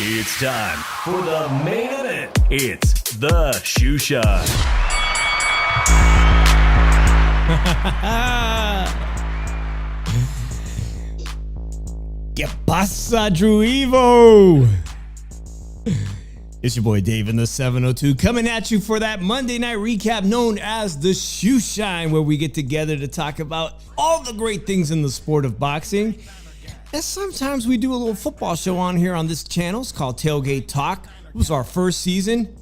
It's time for the main event. It's the Shoe Shine. ¿Qué pasa, Drew Evo? It's your boy Dave in the 702 coming at you for that Monday night recap known as the Shoe Shine, where we get together to talk about all the great things in the sport of boxing. And sometimes we do a little football show on here on this channel. It's called Tailgate Talk. It was our first season,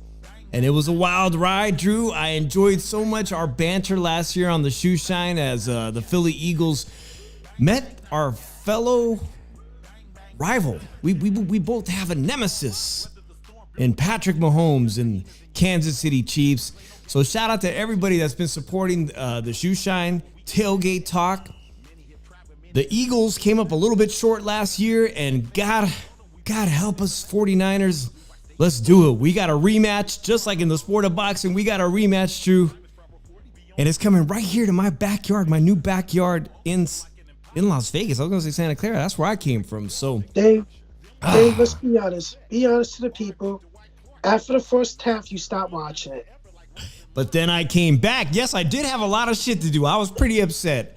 and it was a wild ride, Drew. I enjoyed so much our banter last year on the Shoe Shine as the Philly Eagles met our fellow rival. We both have a nemesis in Patrick Mahomes and Kansas City Chiefs. So shout out to everybody that's been supporting the Shoe Shine Tailgate Talk. The Eagles came up a little bit short last year, and God help us 49ers. Let's do it. We got a rematch, just like in the sport of boxing. We got a rematch, Drew. And it's coming right here to my backyard, my new backyard in Las Vegas. I was going to say Santa Clara. That's where I came from. So, Dave, let's be honest. Be honest to the people. After the first half, you stopped watching it. But then I came back. Yes, I did have a lot of shit to do. I was pretty upset.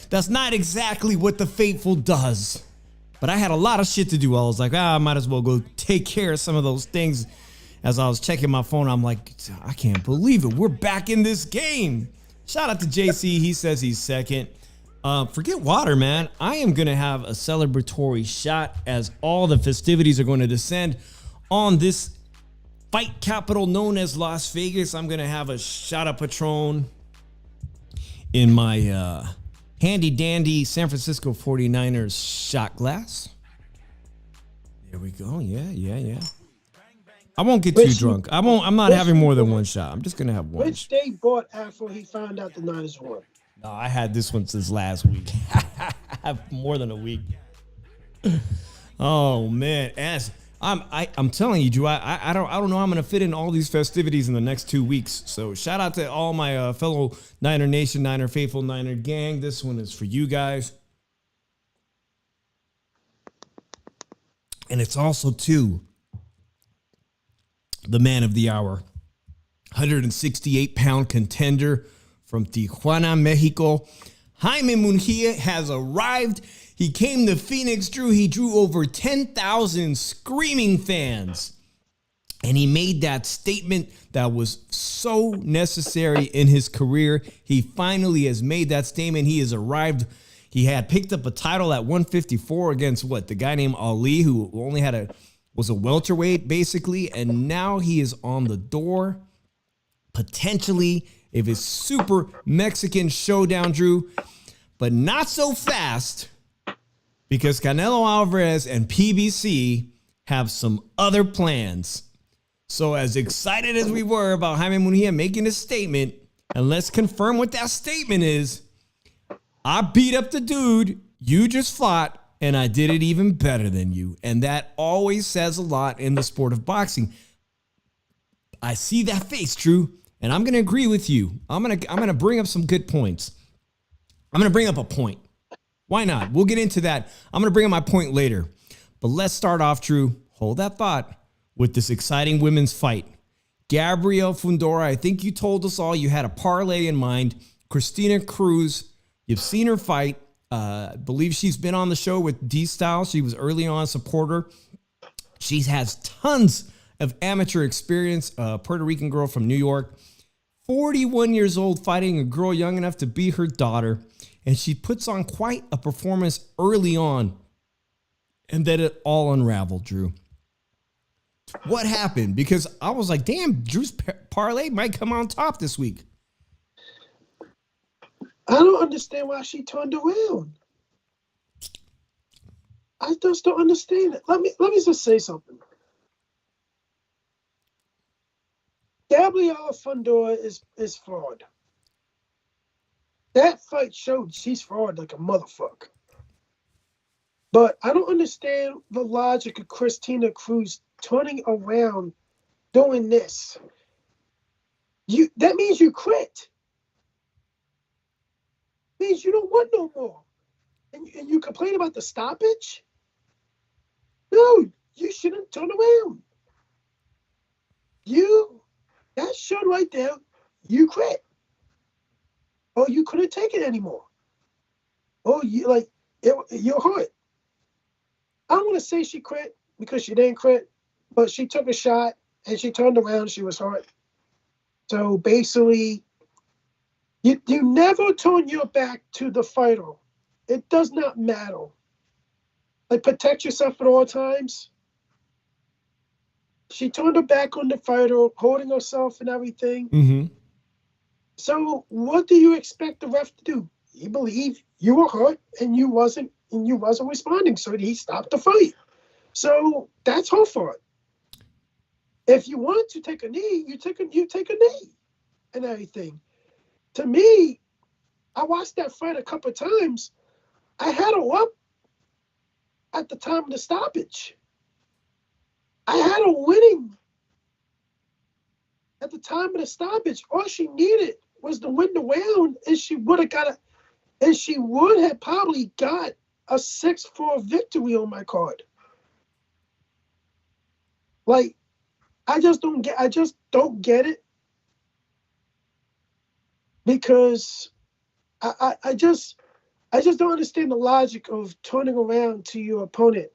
That's not exactly what the faithful does. But I had a lot of shit to do. I was like, I might as well go take care of some of those things. As I was checking my phone, I'm like, I can't believe it. We're back in this game. Shout out to JC. He says he's second. Forget water, man. I am going to have a celebratory shot as all the festivities are going to descend on this fight capital known as Las Vegas. I'm going to have a shot of Patron in my handy dandy San Francisco 49ers shot glass. There we go. Yeah. I won't get too drunk. I'm not having more than one shot. I'm just going to have one. Which Dave bought after he found out the Niners won? No, I had this one since last week. I have more than a week. Oh man, I'm telling you, Drew. I don't know how I'm gonna fit in all these festivities in the next 2 weeks. So shout out to all my fellow Niner Nation, Niner Faithful, Niner Gang. This one is for you guys, and it's also to the man of the hour, 168-pound contender from Tijuana, Mexico. Jaime Munguia has arrived. He came to Phoenix, Drew. He drew over 10,000 screaming fans. And he made that statement that was so necessary in his career. He finally has made that statement. He has arrived. He had picked up a title at 154 against the guy named Ali, who only was a welterweight, basically. And now he is on the door, potentially, of his super Mexican showdown, Drew. But not so fast, because Canelo Alvarez and PBC have some other plans. So as excited as we were about Jaime Munguia making a statement, and let's confirm what that statement is, I beat up the dude you just fought, and I did it even better than you. And that always says a lot in the sport of boxing. I see that face, Drew, and I'm going to agree with you. I'm going to bring up some good points. I'm going to bring up a point. Why not? We'll get into that. I'm going to bring up my point later. But let's start off, Drew. Hold that thought with this exciting women's fight. Gabrielle Fundora, I think you told us all you had a parlay in mind. Christina Cruz, you've seen her fight. I believe she's been on the show with D-Style. She was early on a supporter. She has tons of amateur experience. Puerto Rican girl from New York. 41 years old, fighting a girl young enough to be her daughter. And she puts on quite a performance early on. And then it all unraveled, Drew. What happened? Because I was like, damn, Drew's parlay might come on top this week. I don't understand why she turned around. I just don't understand it. Let me just say something. Gabriela Fundora is fraud. That fight showed she's fraud like a motherfucker. But I don't understand the logic of Christina Cruz turning around doing this. That means you quit. Means you don't want no more. And you complain about the stoppage? No, you shouldn't turn around. That showed right there, you quit. Or you couldn't take it anymore. Or you're hurt. I don't want to say she quit because she didn't quit, but she took a shot and she turned around, she was hurt. So basically, you never turn your back to the fighter. It does not matter. Like, protect yourself at all times. She turned her back on the fighter, holding herself and everything. Mm-hmm. So what do you expect the ref to do? He believed you were hurt and you wasn't responding, so he stopped the fight. So that's her fault. If you want to take a knee, you take a knee and everything. To me, I watched that fight a couple of times. I had her up at the time of the stoppage. I had her winning at the time of the stoppage. All she needed was to win the round, and she would have probably got a 6-4 victory on my card. Like, I just don't get it. Because I just don't understand the logic of turning around to your opponent,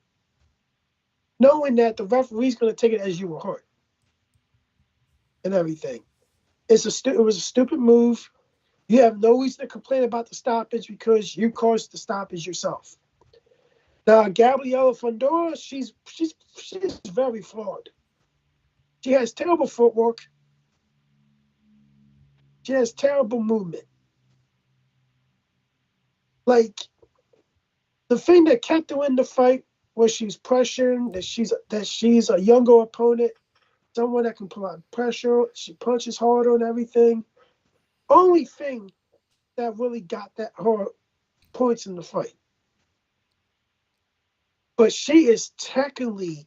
knowing that the referee's going to take it as you were hurt and everything. It was a stupid move. You have no reason to complain about the stoppage because you caused the stoppage yourself. Now, Gabriela Fundora, she's very flawed. She has terrible footwork. She has terrible movement. Like, the thing that kept her in the fight was she's pressuring, that she's a younger opponent, someone that can apply pressure. She punches harder and everything. Only thing that really got her points in the fight. But she is technically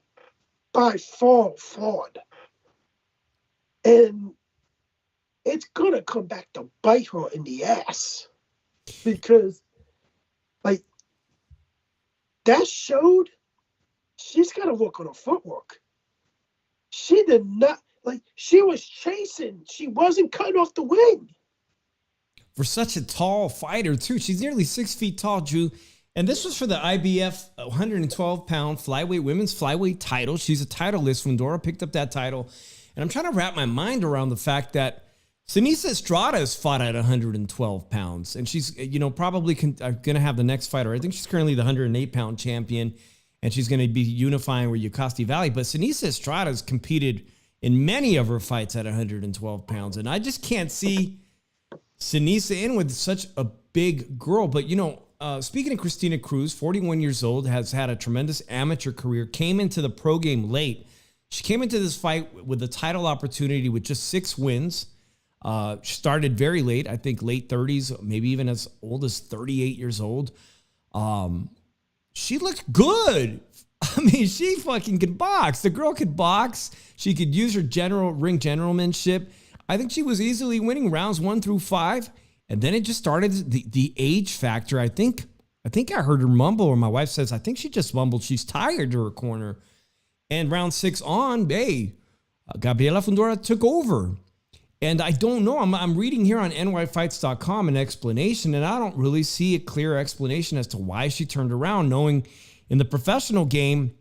by far flawed. And it's going to come back to bite her in the ass. Because, like, that showed she's got to work on her footwork. She did not, she was chasing. She wasn't cutting off the wing. For such a tall fighter, too. She's nearly 6 feet tall, Drew. And this was for the IBF 112-pound women's flyweight title. She's a titleist. Fundora picked up that title. And I'm trying to wrap my mind around the fact that Sinisa Estrada has fought at 112 pounds. And she's, probably going to have the next fighter. I think she's currently the 108-pound champion. And she's going to be unifying with Yocosti Valley. But Sinisa Estrada has competed in many of her fights at 112 pounds. And I just can't see Sinisa in with such a big girl. But, speaking of Christina Cruz, 41 years old, has had a tremendous amateur career, came into the pro game late. She came into this fight with a title opportunity with just 6 wins. She started very late, I think late 30s, maybe even as old as 38 years old. She looked good. I mean, she fucking could box. The girl could box. She could use her ring generalmanship. I think she was easily winning rounds 1 through 5. And then it just started the age factor. I think I heard her mumble, or my wife says, I think she just mumbled. She's tired to her corner. And round 6 on, Gabriela Fundora took over. And I don't know. I'm reading here on nyfights.com an explanation, and I don't really see a clear explanation as to why she turned around, knowing in the professional game,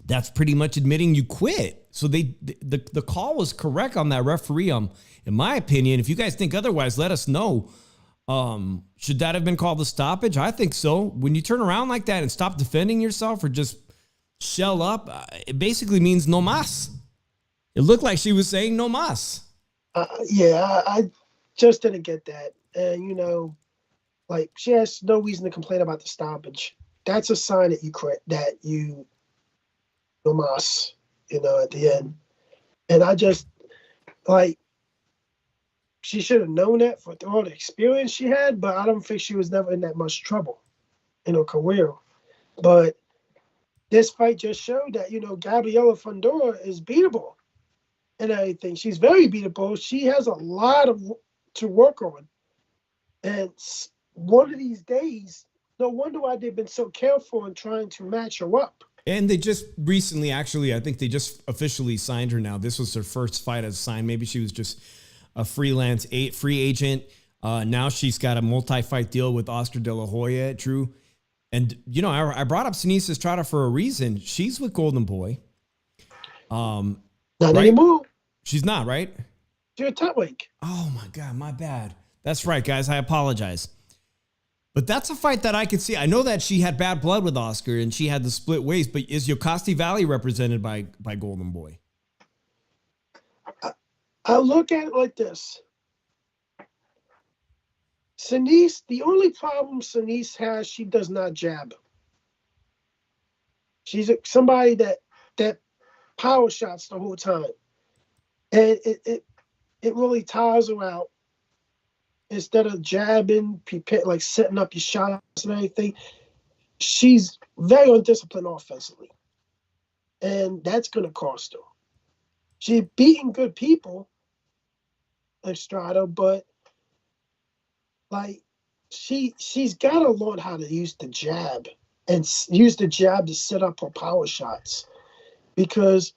that's pretty much admitting you quit. So the call was correct on that referee. In my opinion, if you guys think otherwise, let us know. Should that have been called a stoppage? I think so. When you turn around like that and stop defending yourself or just shell up, it basically means no mas. It looked like she was saying no mas. I just didn't get that. And, like, she has no reason to complain about the stoppage. That's a sign that you no mas, at the end. And I just, like, she should have known that for all the experience she had, but I don't think she was never in that much trouble in her career. But this fight just showed that, Gabriela Fundora is beatable and everything. She's very beatable. She has a lot to work on. And one of these days, no wonder why they've been so careful in trying to match her up. And they just recently, actually, I think they just officially signed her now. This was her first fight as signed. Maybe she was just a freelance free agent. Now she's got a multi-fight deal with Oscar De La Hoya, Drew. And, I brought up Sinise Estrada for a reason. She's with Golden Boy. Not right? anymore. She's not, right? She's a top weight. Oh, my God, my bad. That's right, guys. I apologize. But that's a fight that I could see. I know that she had bad blood with Oscar and she had the split ways, but is Yokosti Valley represented by Golden Boy? I look at it like this. Sinise, the only problem Sinise has, she does not jab. She's somebody that power shots the whole time. And it really tires her out. Instead of jabbing, like setting up your shots and everything, she's very undisciplined offensively. And that's going to cost her. She's beating good people, Estrada, but like she's got to learn how to use the jab and use the jab to set up her power shots. Because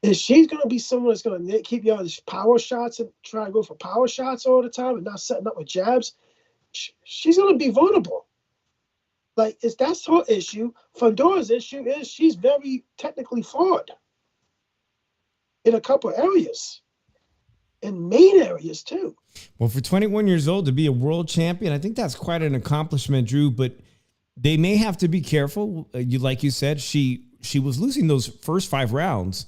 if she's going to be someone that's going to keep you on these power shots and try to go for power shots all the time and not setting up with jabs, she's going to be vulnerable. Like, that's her issue. Fundora's issue is she's very technically flawed in a couple of areas, in main areas too. Well, for 21 years old to be a world champion, I think that's quite an accomplishment, Drew, but they may have to be careful. Like you said, she was losing those first 5 rounds.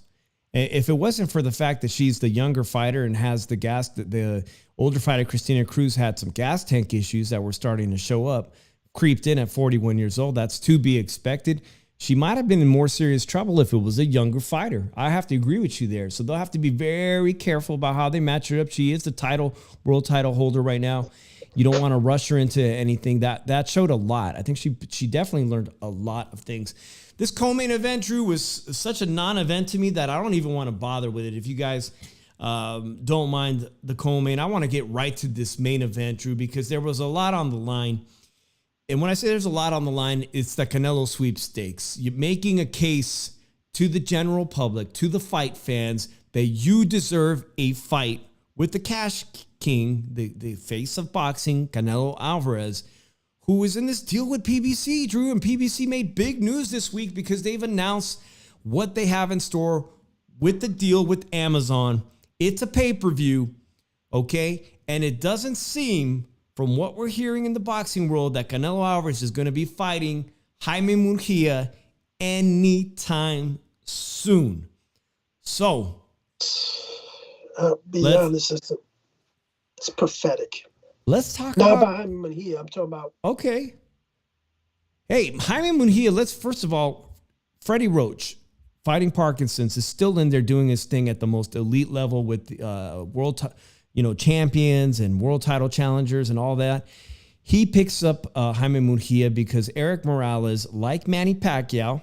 If it wasn't for the fact that she's the younger fighter and has the gas, the older fighter, Christina Cruz, had some gas tank issues that were starting to show up, creeped in at 41 years old. That's to be expected. She might have been in more serious trouble if it was a younger fighter. I have to agree with you there. So they'll have to be very careful about how they match her up. She is the world title holder right now. You don't want to rush her into anything. That showed a lot. I think she definitely learned a lot of things. This co-main event, Drew, was such a non-event to me that I don't even want to bother with it. If you guys don't mind the co-main, I want to get right to this main event, Drew, because there was a lot on the line. And when I say there's a lot on the line, it's the Canelo sweepstakes. You're making a case to the general public, to the fight fans, that you deserve a fight with the Cash King, the face of boxing, Canelo Alvarez, who is in this deal with PBC, Drew. And PBC made big news this week because they've announced what they have in store with the deal with Amazon. It's a pay-per-view, okay? And it doesn't seem, from what we're hearing in the boxing world, that Canelo Alvarez is going to be fighting Jaime Munguia anytime soon. So, be honest, it's pathetic. Let's talk Not about Jaime Munguia. I'm talking about. Okay. Hey, Jaime Munguia, let's first of all, Freddie Roach, fighting Parkinson's, is still in there doing his thing at the most elite level with world champions and world title challengers and all that. He picks up Jaime Munguia because Eric Morales, like Manny Pacquiao,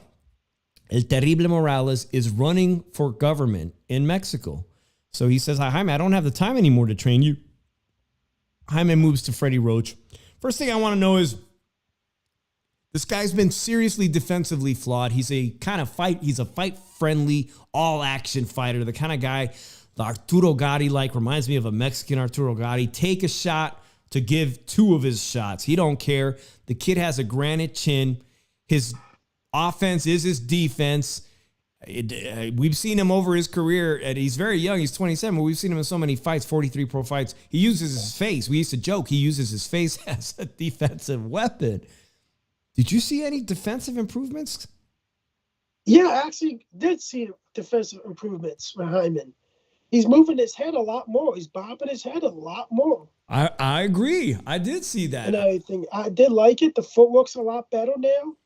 El Terrible Morales, is running for government in Mexico. So he says, Jaime, I don't have the time anymore to train you. Jaime moves to Freddie Roach. First thing I want to know is, this guy's been seriously defensively flawed. He's a fight-friendly, all-action fighter, the kind of guy The Arturo Gatti reminds me of a Mexican Arturo Gatti. Take a shot to give 2 of his shots. He don't care. The kid has a granite chin. His offense is his defense. We've seen him over his career, and he's very young. He's 27, but we've seen him in so many fights, 43 pro fights. He uses his face. We used to joke he uses his face as a defensive weapon. Did you see any defensive improvements? Yeah, I actually did see defensive improvements for Hyman. He's moving his head a lot more. He's bobbing his head a lot more. I agree. I did see that. And everything. I did like it. The footwork's a lot better now.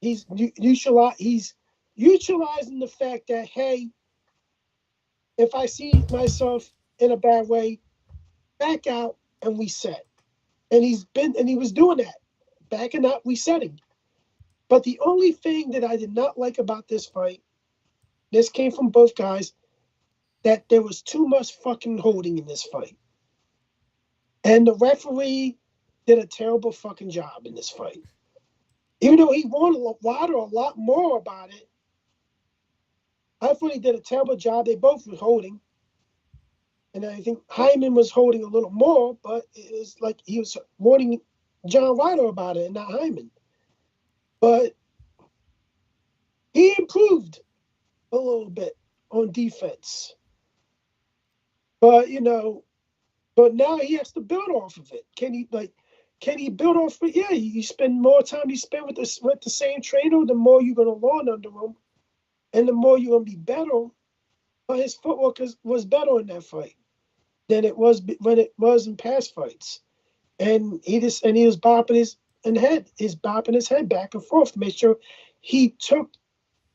He's utilizing the fact that, hey, if I see myself in a bad way, back out and reset. And he was doing that, backing out, resetting. But the only thing that I did not like about this fight, this came from both guys, that there was too much fucking holding in this fight. And the referee did a terrible fucking job in this fight. Even though he wanted a lot more about it, I thought he did a terrible job. They both were holding. And I think Hyman was holding a little more, but it was like he was warning John Ryder about it and not Hyman. But he improved a little bit on defense. But, but now he has to build off of it. Can he build off of it? Yeah, you spend more time you spend with the same trainer, the more you're going to learn under him. And the more you're going to be better. But his footwork was better in that fight than it was when it was in past fights. And he was bopping his head back and forth to make sure he took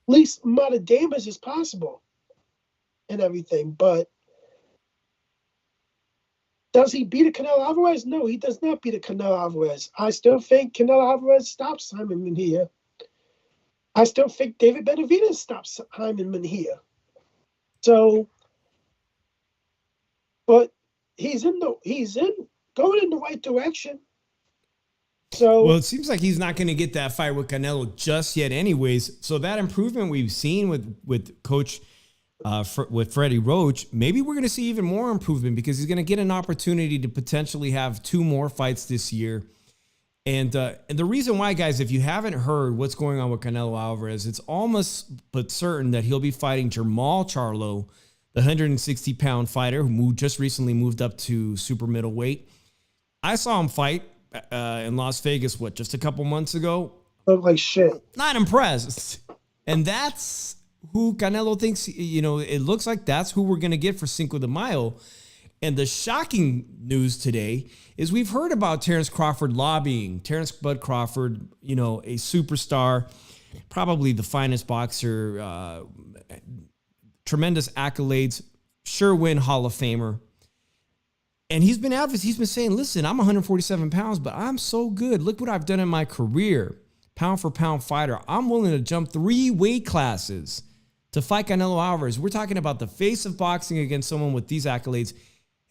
least amount of damage as possible and everything. But does he beat a Canelo Alvarez? No, he does not beat a Canelo Alvarez. I still think Canelo Alvarez stops Simon Mejia. I still think David Benavidez stops Hyman Mejia. So, but he's going in the right direction. So, well, it seems like he's not going to get that fight with Canelo just yet, anyways. So that improvement we've seen with Coach with Freddie Roach, maybe we're going to see even more improvement because he's going to get an opportunity to potentially have 2 more fights this year. And the reason why, guys, if you haven't heard what's going on with Canelo Alvarez, it's almost but certain that he'll be fighting Jermall Charlo, the 160-pound fighter who just recently moved up to super middleweight. I saw him fight in Las Vegas, just a couple months ago? Looked like shit. Not impressed. And that's who Canelo thinks, it looks like that's who we're going to get for Cinco de Mayo. And the shocking news today is we've heard about Terrence Crawford lobbying. Terrence Bud Crawford, a superstar, probably the finest boxer, tremendous accolades, sure win Hall of Famer. And he's been saying, listen, I'm 147 pounds, but I'm so good. Look what I've done in my career. Pound for pound fighter. I'm willing to jump 3 weight classes to fight Canelo Alvarez. We're talking about the face of boxing against someone with these accolades.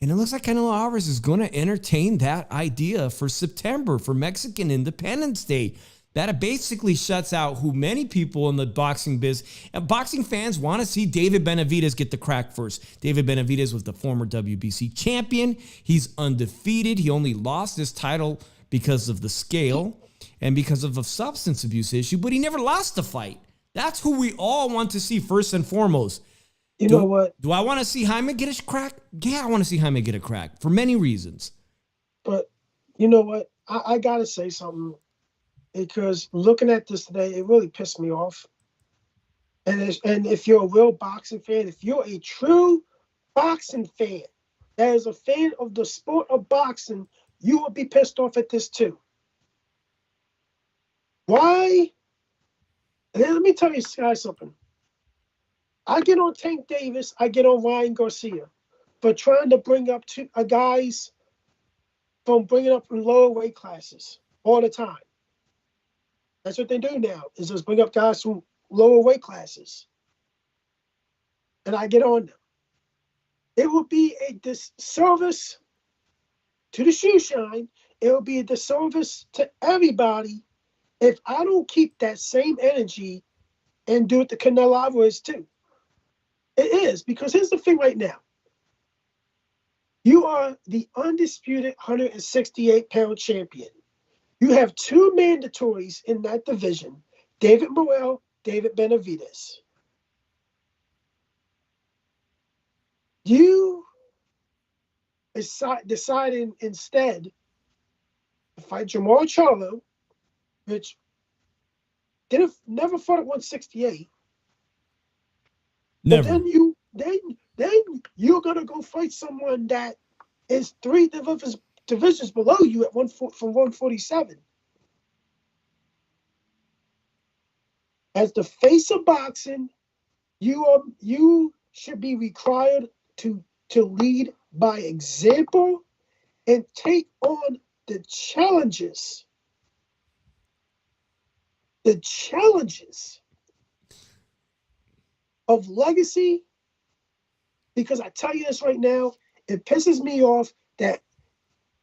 And it looks like Canelo Alvarez is going to entertain that idea for September, for Mexican Independence Day. That basically shuts out who many people in the boxing biz and boxing fans want to see David Benavidez get the crack first. David Benavidez was the former WBC champion. He's undefeated. He only lost his title because of the scale and because of a substance abuse issue, but he never lost a fight. That's who we all want to see first and foremost. You know what? Do I want to see Jaime get a crack? Yeah, I want to see Jaime get a crack for many reasons. But you know what? I got to say something because looking at this today, it really pissed me off. And if you're a real boxing fan, if you're a true boxing fan, that is a fan of the sport of boxing, you will be pissed off at this too. Why? And then let me tell you guys something. I get on Tank Davis, I get on Ryan Garcia for trying to bring up guys from bringing up from lower weight classes all the time. That's what they do now, is just bring up guys from lower weight classes. And I get on them. It will be a disservice to the shoe shine. It will be a disservice to everybody if I don't keep that same energy and do it to Canelo Alvarez too. It is, because here's the thing right now. You are the undisputed 168-pound champion. You have two mandatories in that division, David Morrell, David Benavidez. You decided instead to fight Jamal Charlo, which never fought at 168. Never. But then you're gonna go fight someone that is three divisions below you at from 147. As the face of boxing, you should be required to lead by example and take on the challenges of legacy. Because I tell you this right now, it pisses me off that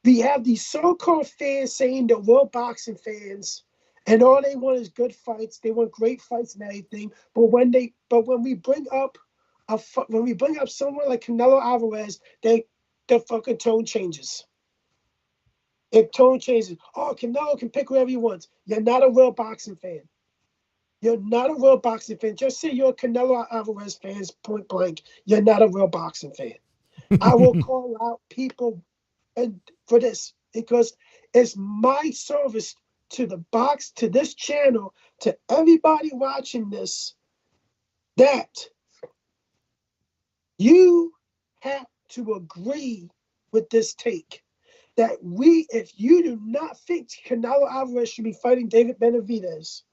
we have these so-called fans saying they're real boxing fans, and all they want is good fights. They want great fights and everything. But when we bring up someone like Canelo Alvarez, the fucking tone changes. If tone changes, oh, Canelo can pick whoever he wants. You're not a real boxing fan. You're not a real boxing fan. Just say you're a Canelo Alvarez fan, point blank. You're not a real boxing fan. I will call out people for this because it's my service to this channel, to everybody watching this, that you have to agree with this take. That if you do not think Canelo Alvarez should be fighting David Benavidez,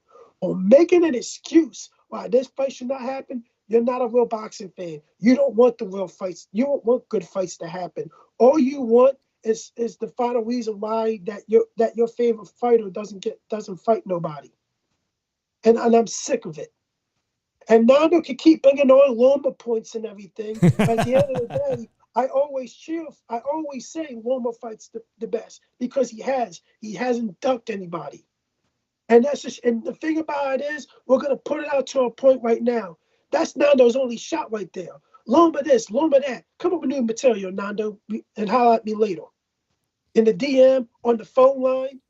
or making an excuse why this fight should not happen, you're not a real boxing fan. You don't want the real fights. You don't want good fights to happen. All you want is the final reason why that your favorite fighter doesn't fight nobody. And I'm sick of it. And Nando can keep bringing on Loma points and everything. At the end of the day, I always say Loma fights the best because he hasn't ducked anybody. And and the thing about it is, we're gonna put it out to a point right now. That's Nando's only shot right there. Loma this, Loma that. Come up with new material, Nando, and holler at me later. In the DM, on the phone line,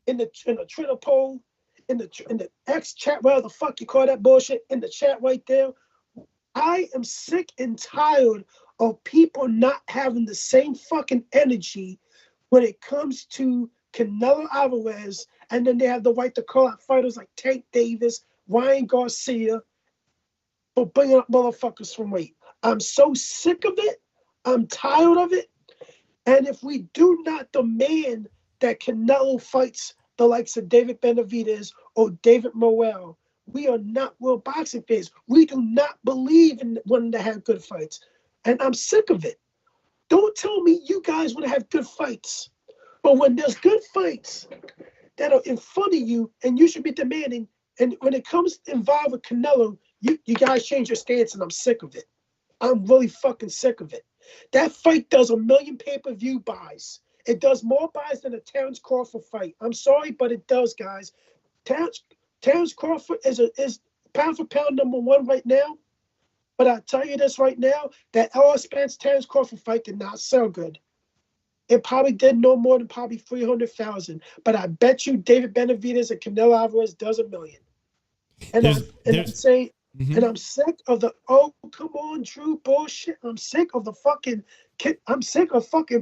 in the Twitter poll, in the X chat, whatever the fuck you call that bullshit, in the chat right there. I am sick and tired of people not having the same fucking energy when it comes to Canelo Alvarez, and then they have the right to call out fighters like Tank Davis, Ryan Garcia, for bringing up motherfuckers from weight. I'm so sick of it. I'm tired of it. And if we do not demand that Canelo fights the likes of David Benavidez or David Morrell, we are not real boxing fans. We do not believe in wanting to have good fights. And I'm sick of it. Don't tell me you guys want to have good fights. But when there's good fights that are in front of you and you should be demanding, and when it comes involved with Canelo, you guys change your stance, and I'm sick of it. I'm really fucking sick of it. That fight does 1 million pay-per-view buys. It does more buys than a Terence Crawford fight. I'm sorry, but it does, guys. Terence Crawford is pound for pound number one right now. But I tell you this right now, that Errol Spence Terence Crawford fight did not sell good. It probably did no more than probably 300,000. But I bet you David Benavidez and Canelo Alvarez does 1 million. And I'm saying, and I'm sick of the come on, Drew bullshit. I'm sick of fucking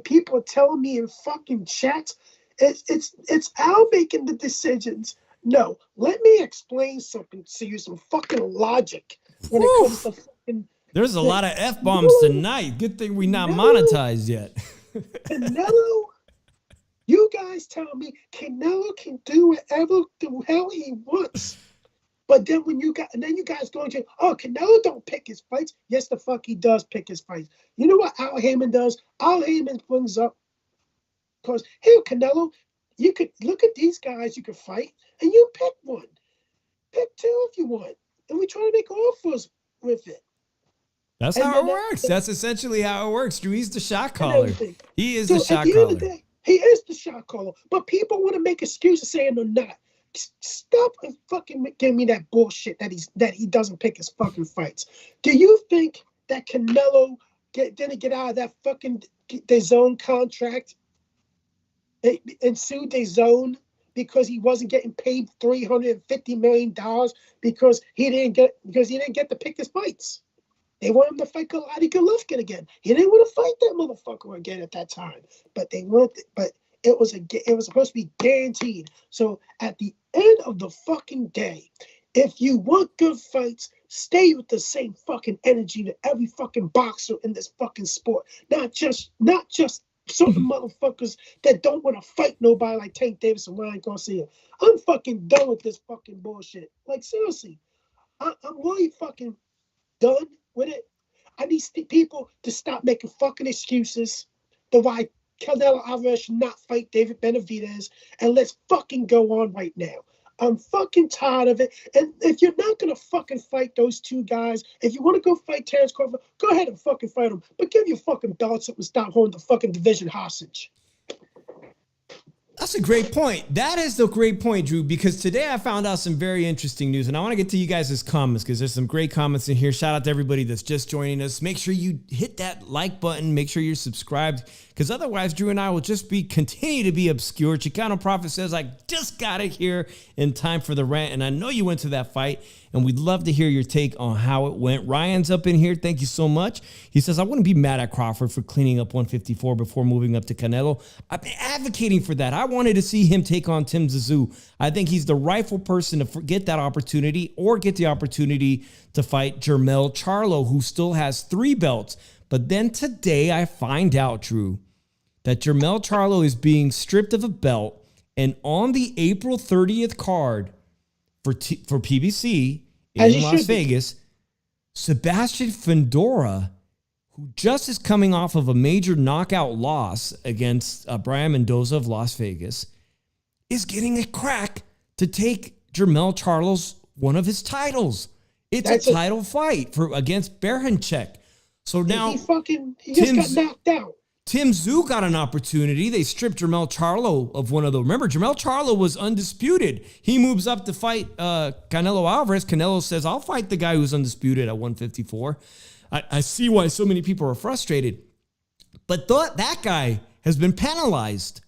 people telling me in fucking chats, it's Al making the decisions. No, let me explain something to you, some fucking logic when it comes to fucking. There's a lot of F-bombs tonight. Good thing we not monetized yet. Canelo, you guys tell me Canelo can do whatever the hell he wants. But then you guys go into, Canelo don't pick his fights. Yes, the fuck he does pick his fights. You know what Al Heyman does? Al Heyman brings up, because, hey, Canelo, you could look at these guys you could fight, and you pick one. Pick two if you want. And we try to make offers with it. That's how it works. That's essentially how it works, Drew. He's the shot caller. He is the shot caller. He is the shot caller. But people want to make excuses saying they're not. stop and fucking giving me that bullshit that he doesn't pick his fucking fights. Do you think that Canelo didn't get out of that fucking DAZN contract and sued DAZN because he wasn't getting paid $350 million because he didn't get to pick his fights? They want him to fight Gennady Golovkin again. He didn't want to fight that motherfucker again at that time, but it was supposed to be guaranteed. So at the end of the fucking day, if you want good fights, stay with the same fucking energy that every fucking boxer in this fucking sport. Not just certain motherfuckers that don't want to fight nobody like Tank Davis and Ryan Garcia. I'm fucking done with this fucking bullshit. Like, seriously, I'm really fucking done with it. I need people to stop making fucking excuses to why Canelo Alvarez should not fight David Benavidez, and let's fucking go on right now. I'm fucking tired of it. And if you're not gonna fucking fight those two guys, if you want to go fight Terrence Crawford, go ahead and fucking fight them. But give your fucking belts up and stop holding the fucking division hostage. That's a great point. That is the great point, Drew, because today I found out some very interesting news, and I want to get to you guys' comments because there's some great comments in here. Shout out to everybody that's just joining us. Make sure you hit that like button. Make sure you're subscribed because otherwise Drew and I will just continue to be obscure. Chicano Prophet says, I just got it here in time for the rant, and I know you went to that fight, and we'd love to hear your take on how it went. Ryan's up in here. Thank you so much. He says, I wouldn't be mad at Crawford for cleaning up 154 before moving up to Canelo. I've been advocating for that. I wanted to see him take on Tim Tszyu. I think he's the rightful person to get that opportunity or get the opportunity to fight Jermell Charlo, who still has 3 belts. But then today I find out, Drew, that Jermell Charlo is being stripped of a belt, and on the April 30th card for PBC in Las Vegas, Sebastian Fundora, who just is coming off of a major knockout loss against Brian Mendoza of Las Vegas, is getting a crack to take Jermell Charlo's one of his titles. It's a title fight against Berhanchek. So now he just got knocked out. Tim Tszyu got an opportunity. They stripped Jermell Charlo of one of those. Remember, Jermell Charlo was undisputed. He moves up to fight Canelo Alvarez. Canelo says, I'll fight the guy who's undisputed at 154. I see why so many people are frustrated. But that guy has been penalized.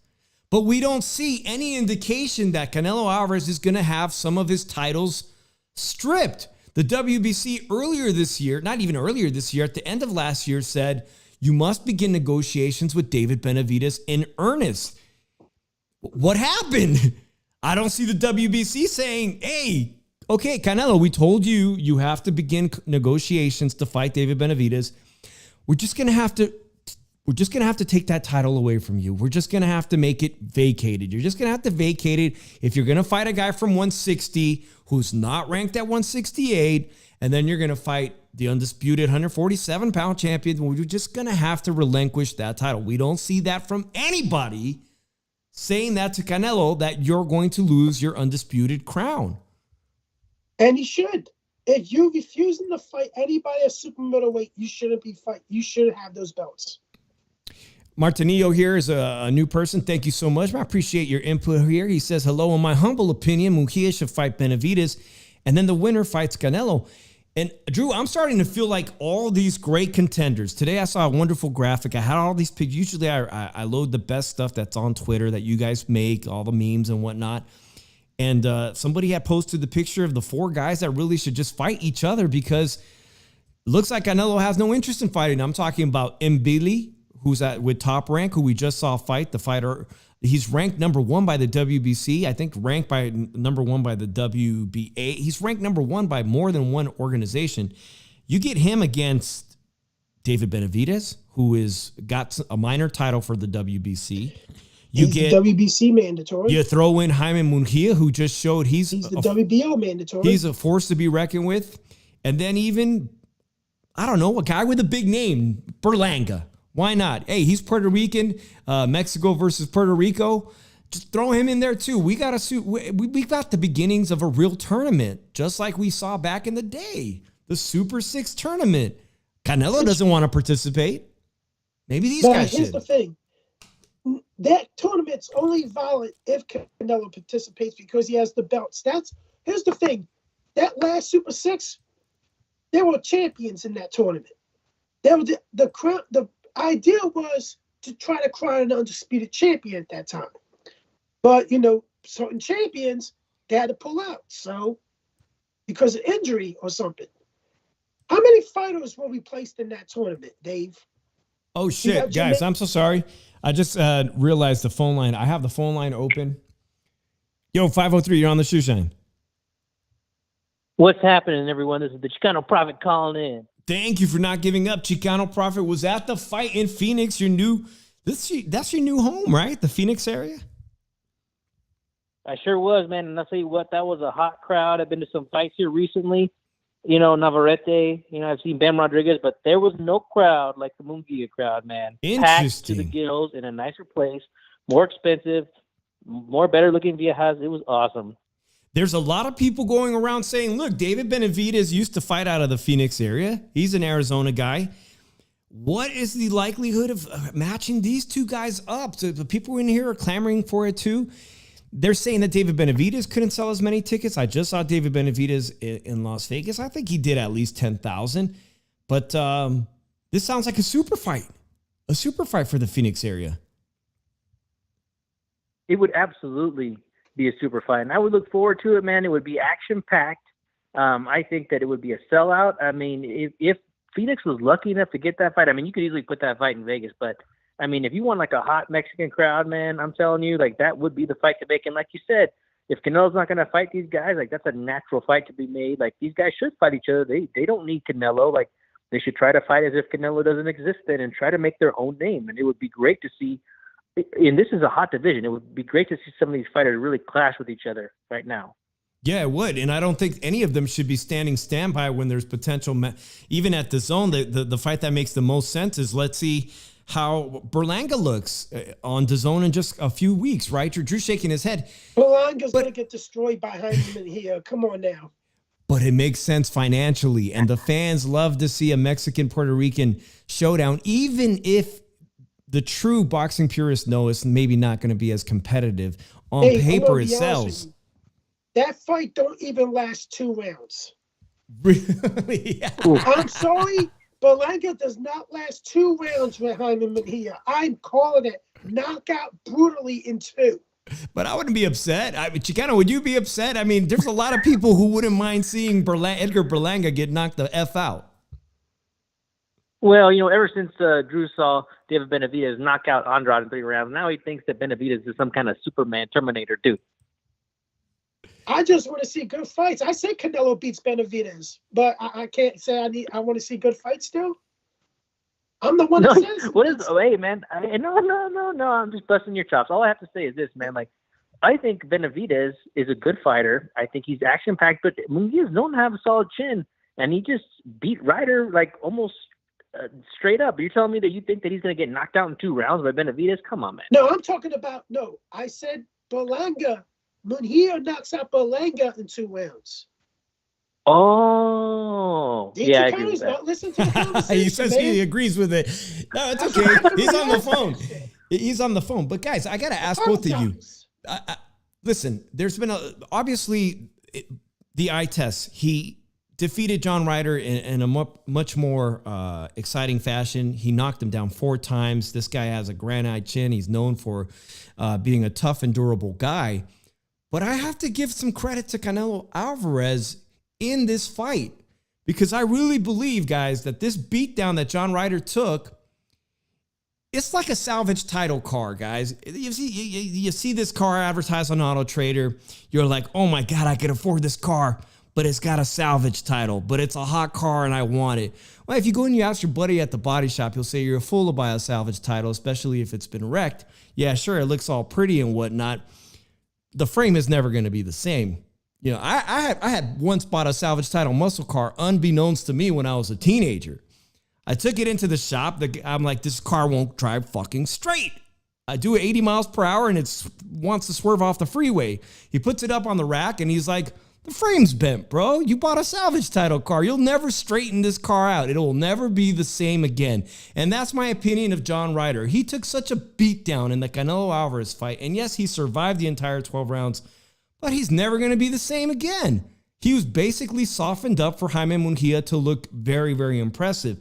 But we don't see any indication that Canelo Alvarez is going to have some of his titles stripped. The WBC earlier this year, not even earlier this year, at the end of last year said, you must begin negotiations with David Benavidez in earnest. What happened? I don't see the WBC saying, hey, okay, Canelo, we told you you have to begin negotiations to fight David Benavidez. We're just going to have to take that title away from you. We're just going to have to make it vacated. You're just going to have to vacate it if you're going to fight a guy from 160 who's not ranked at 168, and then you're going to fight the undisputed 147-pound champion. We're just going to have to relinquish that title. We don't see that from anybody saying that to Canelo, that you're going to lose your undisputed crown. And he should. If you're refusing to fight anybody at super middleweight, you shouldn't be fight. You should have those belts. Martinillo here is a new person. Thank you so much. I appreciate your input here. He says, hello, in my humble opinion, Mujia should fight Benavidez, and then the winner fights Canelo. And Drew, I'm starting to feel like all these great contenders. Today I saw a wonderful graphic. I had all these pictures. Usually I load the best stuff that's on Twitter that you guys make, all the memes and whatnot. And somebody had posted the picture of the 4 guys that really should just fight each other because it looks like Canelo has no interest in fighting. I'm talking about Mbili, who's with Top Rank, who we just saw fight. The fighter, he's ranked number 1 by the WBC. I think ranked by number 1 by the WBA. He's ranked number 1 by more than one organization. You get him against David Benavidez, who is got a minor title for the WBC. He's the WBC mandatory. You throw in Jaime Munguia, who just showed he's the WBO mandatory. He's a force to be reckoned with. And then even, I don't know, a guy with a big name, Berlanga. Why not? Hey, he's Puerto Rican. Mexico versus Puerto Rico. Just throw him in there too. We got the beginnings of a real tournament, just like we saw back in the day, the Super 6 tournament. Canelo doesn't want to participate. Maybe these guys should. Here's the thing. that tournament's only valid if Canelo participates because he has the belts. Here's the thing. That last Super Six, they were champions in that tournament. They were the idea was to try to crown an undisputed champion at that time. But, certain champions, they had to pull out. So, because of injury or something. How many fighters were replaced in that tournament, Dave? Oh, shit. Guys, I'm so sorry. I just realized the phone line. I have the phone line open. Yo, 503, you're on the Shoe Shine. What's happening, everyone? This is the Chicano Prophet calling in. Thank you for not giving up. Chicano Prophet was at the fight in Phoenix. That's your new home, right? The Phoenix area? I sure was, man. And I'll tell you what, that was a hot crowd. I've been to some fights here recently. Navarrete, I've seen Bam Rodriguez, but there was no crowd like the Munguia crowd, man. Packed to the gills in a nicer place, more expensive, more better looking viejas. It was awesome. There's a lot of people going around saying, look, David Benavidez used to fight out of the Phoenix area. He's an Arizona guy. What is the likelihood of matching these two guys up? So the people in here are clamoring for it too. They're saying that David Benavidez couldn't sell as many tickets. I just saw David Benavidez in Las Vegas. I think he did at least 10,000. But this sounds like a super fight for the Phoenix area. It would absolutely be a super fight. And I would look forward to it, man. It would be action-packed. I think that it would be a sellout. I mean, if Phoenix was lucky enough to get that fight, I mean, you could easily put that fight in Vegas, but I mean, if you want like a hot Mexican crowd, man, I'm telling you, like that would be the fight to make. And like you said, if Canelo's not going to fight these guys, like that's a natural fight to be made. Like these guys should fight each other. They don't need Canelo. Like they should try to fight as if Canelo doesn't exist then and try to make their own name. And it would be great to see. And this is a hot division. It would be great to see some of these fighters really clash with each other right now. Yeah, it would. And I don't think any of them should be standing standby when there's potential. Even at the zone, the fight that makes the most sense is let's see how Berlanga looks on DAZN in just a few weeks, right? Drew's shaking his head. Berlanga's going to get destroyed behind him in here. Come on now. But it makes sense financially, and the fans love to see a Mexican-Puerto Rican showdown, even if the true boxing purists know it's maybe not going to be as competitive. On paper, it sells. That fight don't even last 2 rounds. Really? Yeah. I'm sorry. Berlanga does not last 2 rounds with Jaime Mejia. I'm calling it knockout brutally in 2. But I wouldn't be upset. Chicano, would you be upset? I mean, there's a lot of people who wouldn't mind seeing Edgar Berlanga get knocked the F out. Well, ever since Drew saw David Benavidez knock out Andrade in 3 rounds, now he thinks that Benavidez is some kind of Superman Terminator dude. I just want to see good fights. I say Canelo beats Benavidez, but I can't say I want to see good fights still. I'm the one that says. Hey, man. No. I'm just busting your chops. All I have to say is this, man. Like, I think Benavidez is a good fighter. I think he's action-packed, but Munguia's known to have a solid chin, and he just beat Ryder like almost straight up. Are you telling me that you think that he's going to get knocked out in 2 rounds by Benavidez? Come on, man. No, I'm talking about I said Berlanga. Munguia knocks out Berlanga in 2 rounds. Oh, yeah, I agree with that. Not listen to the conversation, He says he agrees with it. No, it's okay. He's on the phone. He's on the phone. But guys, I got to ask both of you. Listen, there's been obviously the eye test. He defeated John Ryder in a much more exciting fashion. He knocked him down 4 times. This guy has a granite chin. He's known for being a tough and durable guy. But I have to give some credit to Canelo Alvarez in this fight because I really believe, guys, that this beatdown that John Ryder took, it's like a salvage title car, guys. You see this car advertised on Auto Trader. You're like, oh my God, I could afford this car, but it's got a salvage title, but it's a hot car and I want it. Well, if you go and you ask your buddy at the body shop, he'll say you're a fool to buy a salvage title, especially if it's been wrecked. Yeah, sure, it looks all pretty and whatnot. The frame is never going to be the same. I had once bought a salvage title muscle car unbeknownst to me when I was a teenager. I took it into the shop. I'm like, this car won't drive fucking straight. do 80 miles per hour and it wants to swerve off the freeway. He puts it up on the rack and he's like, the frame's bent, bro. You bought a salvage title car. You'll never straighten this car out. It will never be the same again. And that's my opinion of John Ryder. He took such a beatdown in the Canelo Alvarez fight. And yes, he survived the entire 12 rounds, but he's never going to be the same again. He was basically softened up for Jaime Munguia to look very, very impressive.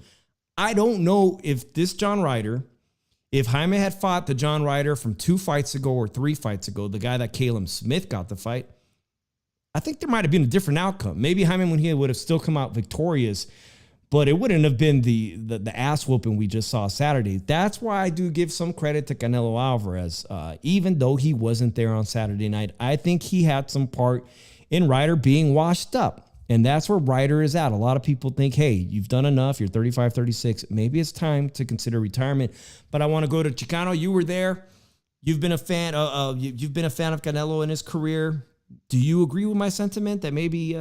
I don't know if this John Ryder, if Jaime had fought the John Ryder from 2 fights ago or 3 fights ago, the guy that Caleb Smith got the fight, I think there might have been a different outcome. Maybe Jaime Munguia would have still come out victorious, but it wouldn't have been the ass whooping we just saw Saturday. That's why I do give some credit to Canelo Alvarez. Even though he wasn't there on Saturday night, I think he had some part in Ryder being washed up. And that's where Ryder is at. A lot of people think, hey, you've done enough. You're 35, 36. Maybe it's time to consider retirement. But I want to go to Chicano. You were there. You've been a fan. You've been a fan of Canelo in his career. Do you agree with my sentiment that maybe,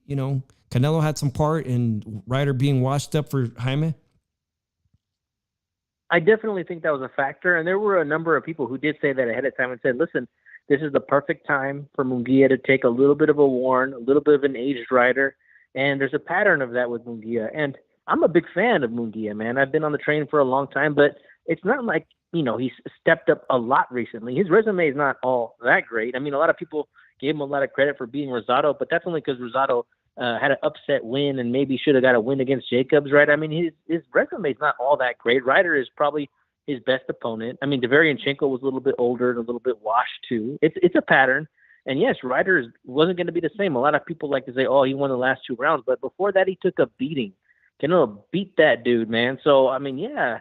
Canelo had some part in Ryder being washed up for Jaime? I definitely think that was a factor. And there were a number of people who did say that ahead of time and said, listen, this is the perfect time for Munguia to take a little bit of a Warren, a little bit of an aged Ryder. And there's a pattern of that with Munguia. And I'm a big fan of Munguia, man. I've been on the train for a long time, but it's not like, he's stepped up a lot recently. His resume is not all that great. I mean, a lot of people gave him a lot of credit for being Rosado, but that's only because Rosado had an upset win and maybe should have got a win against Jacobs, right? I mean, his resume is not all that great. Ryder is probably his best opponent. I mean, Deveryanchenko was a little bit older and a little bit washed too. It's a pattern. And yes, Ryder wasn't going to be the same. A lot of people like to say, oh, he won the last 2 rounds. But before that, he took a beating. Canelo beat that dude, man. So, I mean, yeah,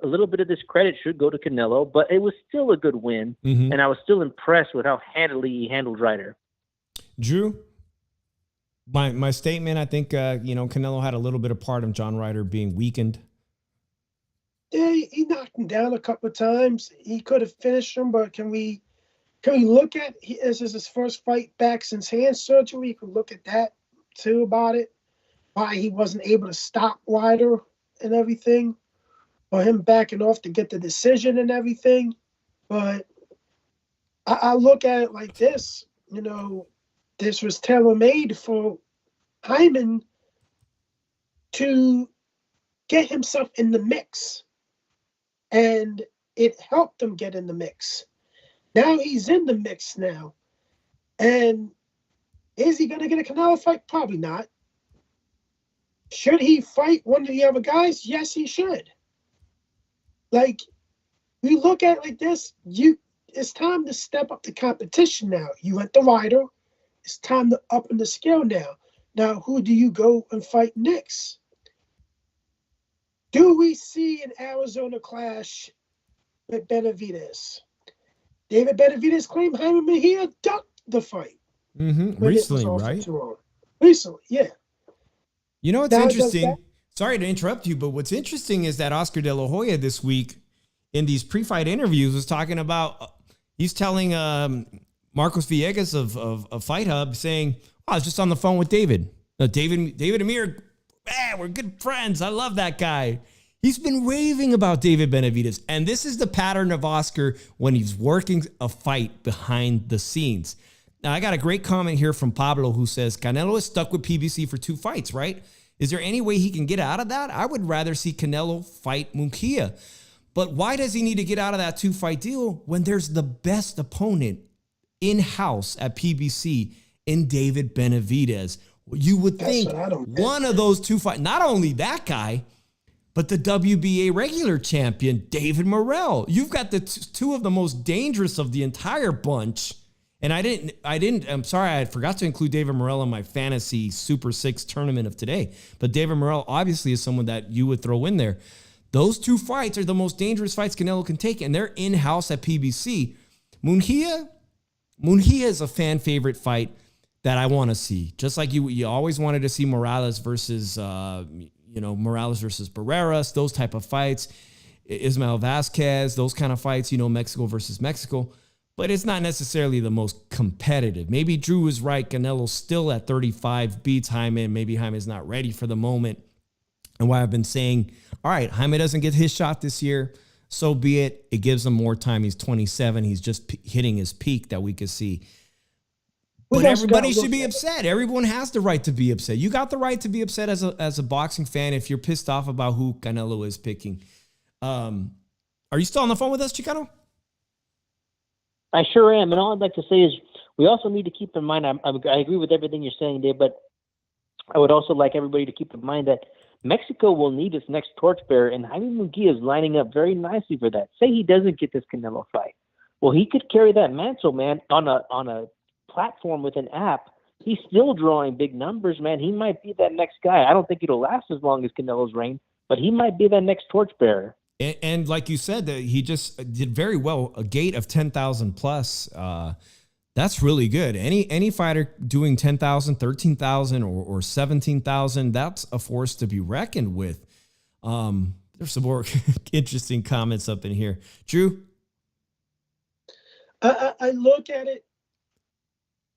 a little bit of this credit should go to Canelo, but it was still a good win. Mm-hmm. And I was still impressed with how handily he handled Ryder. Drew, my statement, I think, Canelo had a little bit of part of John Ryder being weakened. Yeah, he knocked him down a couple of times. He could have finished him, but can we look at this is his first fight back since hand surgery? We could look at that too about it. Why he wasn't able to stop Ryder and everything, or him backing off to get the decision and everything. But I look at it like this. This was tailor-made for Hyman to get himself in the mix. And it helped him get in the mix. Now he's in the mix now. And is he going to get a Canelo fight? Probably not. Should he fight one of the other guys? Yes, he should. Like, we look at it like this, it's time to step up the competition now. You went the Ryder. It's time to up in the scale now. Now, who do you go and fight next? Do we see an Arizona clash with Benavidez? David Benavidez claimed Jaime Mejia ducked the fight. Mm-hmm. Recently, right? Recently, yeah. You know what's interesting? Sorry to interrupt you, but what's interesting is that Oscar De La Hoya this week in these pre-fight interviews was talking about, he's telling Marcos Villegas of Fight Hub saying, I was just on the phone with David. David Amir, we're good friends. I love that guy. He's been raving about David Benavidez. And this is the pattern of Oscar when he's working a fight behind the scenes. Now, I got a great comment here from Pablo who says, Canelo is stuck with PBC for 2 fights, right? Is there any way he can get out of that? I would rather see Canelo fight Munguia. But why does he need to get out of that 2-fight deal when there's the best opponent in-house at PBC in David Benavidez? You would think one of those 2 fights, not only that guy, but the WBA regular champion, David Morrell. You've got the 2 of the most dangerous of the entire bunch. And I'm sorry, I forgot to include David Morrell in my fantasy Super 6 tournament of today. But David Morrell obviously is someone that you would throw in there. Those 2 fights are the most dangerous fights Canelo can take, and they're in-house at PBC. Munguia is a fan favorite fight that I want to see. Just like you always wanted to see Morales versus Barreras, those type of fights. Ismael Vasquez, those kind of fights, Mexico versus Mexico. But it's not necessarily the most competitive. Maybe Drew is right. Canelo's still at 35, beats Jaime. Maybe Jaime's not ready for the moment. And why I've been saying, all right, Jaime doesn't get his shot this year, so be it. It gives him more time. He's 27. He's just hitting his peak that we could see. But everybody should be upset. Everyone has the right to be upset. You got the right to be upset as a boxing fan if you're pissed off about who Canelo is picking. Are you still on the phone with us, Chicano? I sure am. And all I'd like to say is we also need to keep in mind, I agree with everything you're saying there, but I would also like everybody to keep in mind that Mexico will need its next torchbearer, and Jaime Munguia is lining up very nicely for that. Say he doesn't get this Canelo fight. Well, he could carry that mantle, man, on a platform with an app. He's still drawing big numbers, man. He might be that next guy. I don't think it'll last as long as Canelo's reign, but he might be that next torchbearer. And like you said, he just did very well. A gate of 10,000 plus. That's really good. Any fighter doing 10,000, 13,000, or 17,000, that's a force to be reckoned with. There's some more interesting comments up in here. Drew? I look at it,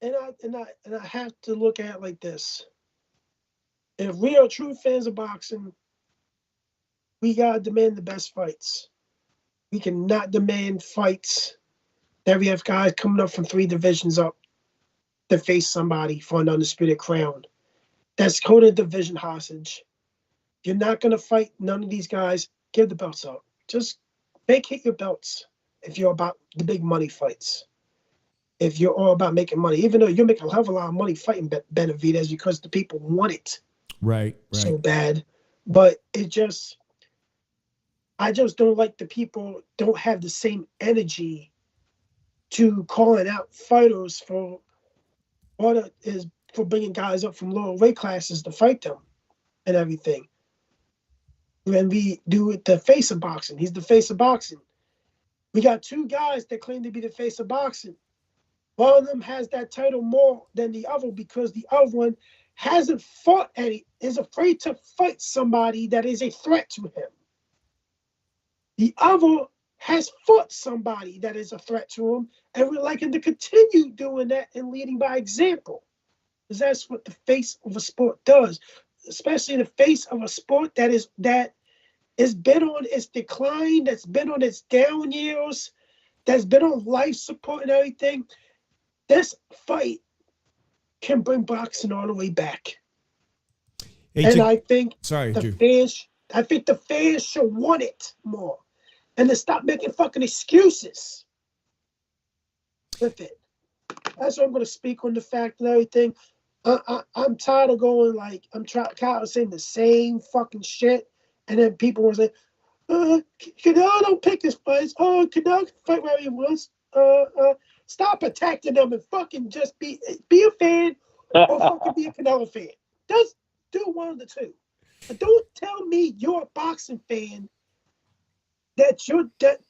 and I have to look at it like this. If we are true fans of boxing, we gotta demand the best fights. We cannot demand fights that we have guys coming up from 3 divisions up to face somebody for an undisputed crown. That's holding a division hostage. You're not gonna fight none of these guys. Give the belts up. Just vacate your belts if you're about the big money fights. If you're all about making money, even though you're making a hell of a lot of money fighting Benavidez because the people want it so bad. But I just don't like the people don't have the same energy to calling out fighters for what is for bringing guys up from lower weight classes to fight them and everything. When we do it, the face of boxing, he's the face of boxing. We got 2 guys that claim to be the face of boxing. One of them has that title more than the other because the other one hasn't fought any, is afraid to fight somebody that is a threat to him. The other has fought somebody that is a threat to him, and we're liking to continue doing that and leading by example. Because that's what the face of a sport does, especially the face of a sport that is been on its decline, that's been on its down years, that's been on life support and everything. This fight can bring boxing all the way back. And I think the fans should want it more. And to stop making fucking excuses with it. That's what I'm going to speak on the fact and everything. I'm tired of going I'm tired of saying the same fucking shit. And then people will say, Canelo don't pick his fights. Oh, Canelo can fight wherever he wants. Stop attacking them and fucking just be a fan or fucking be a Canelo fan. Just do one of the two. But don't tell me you're a boxing fan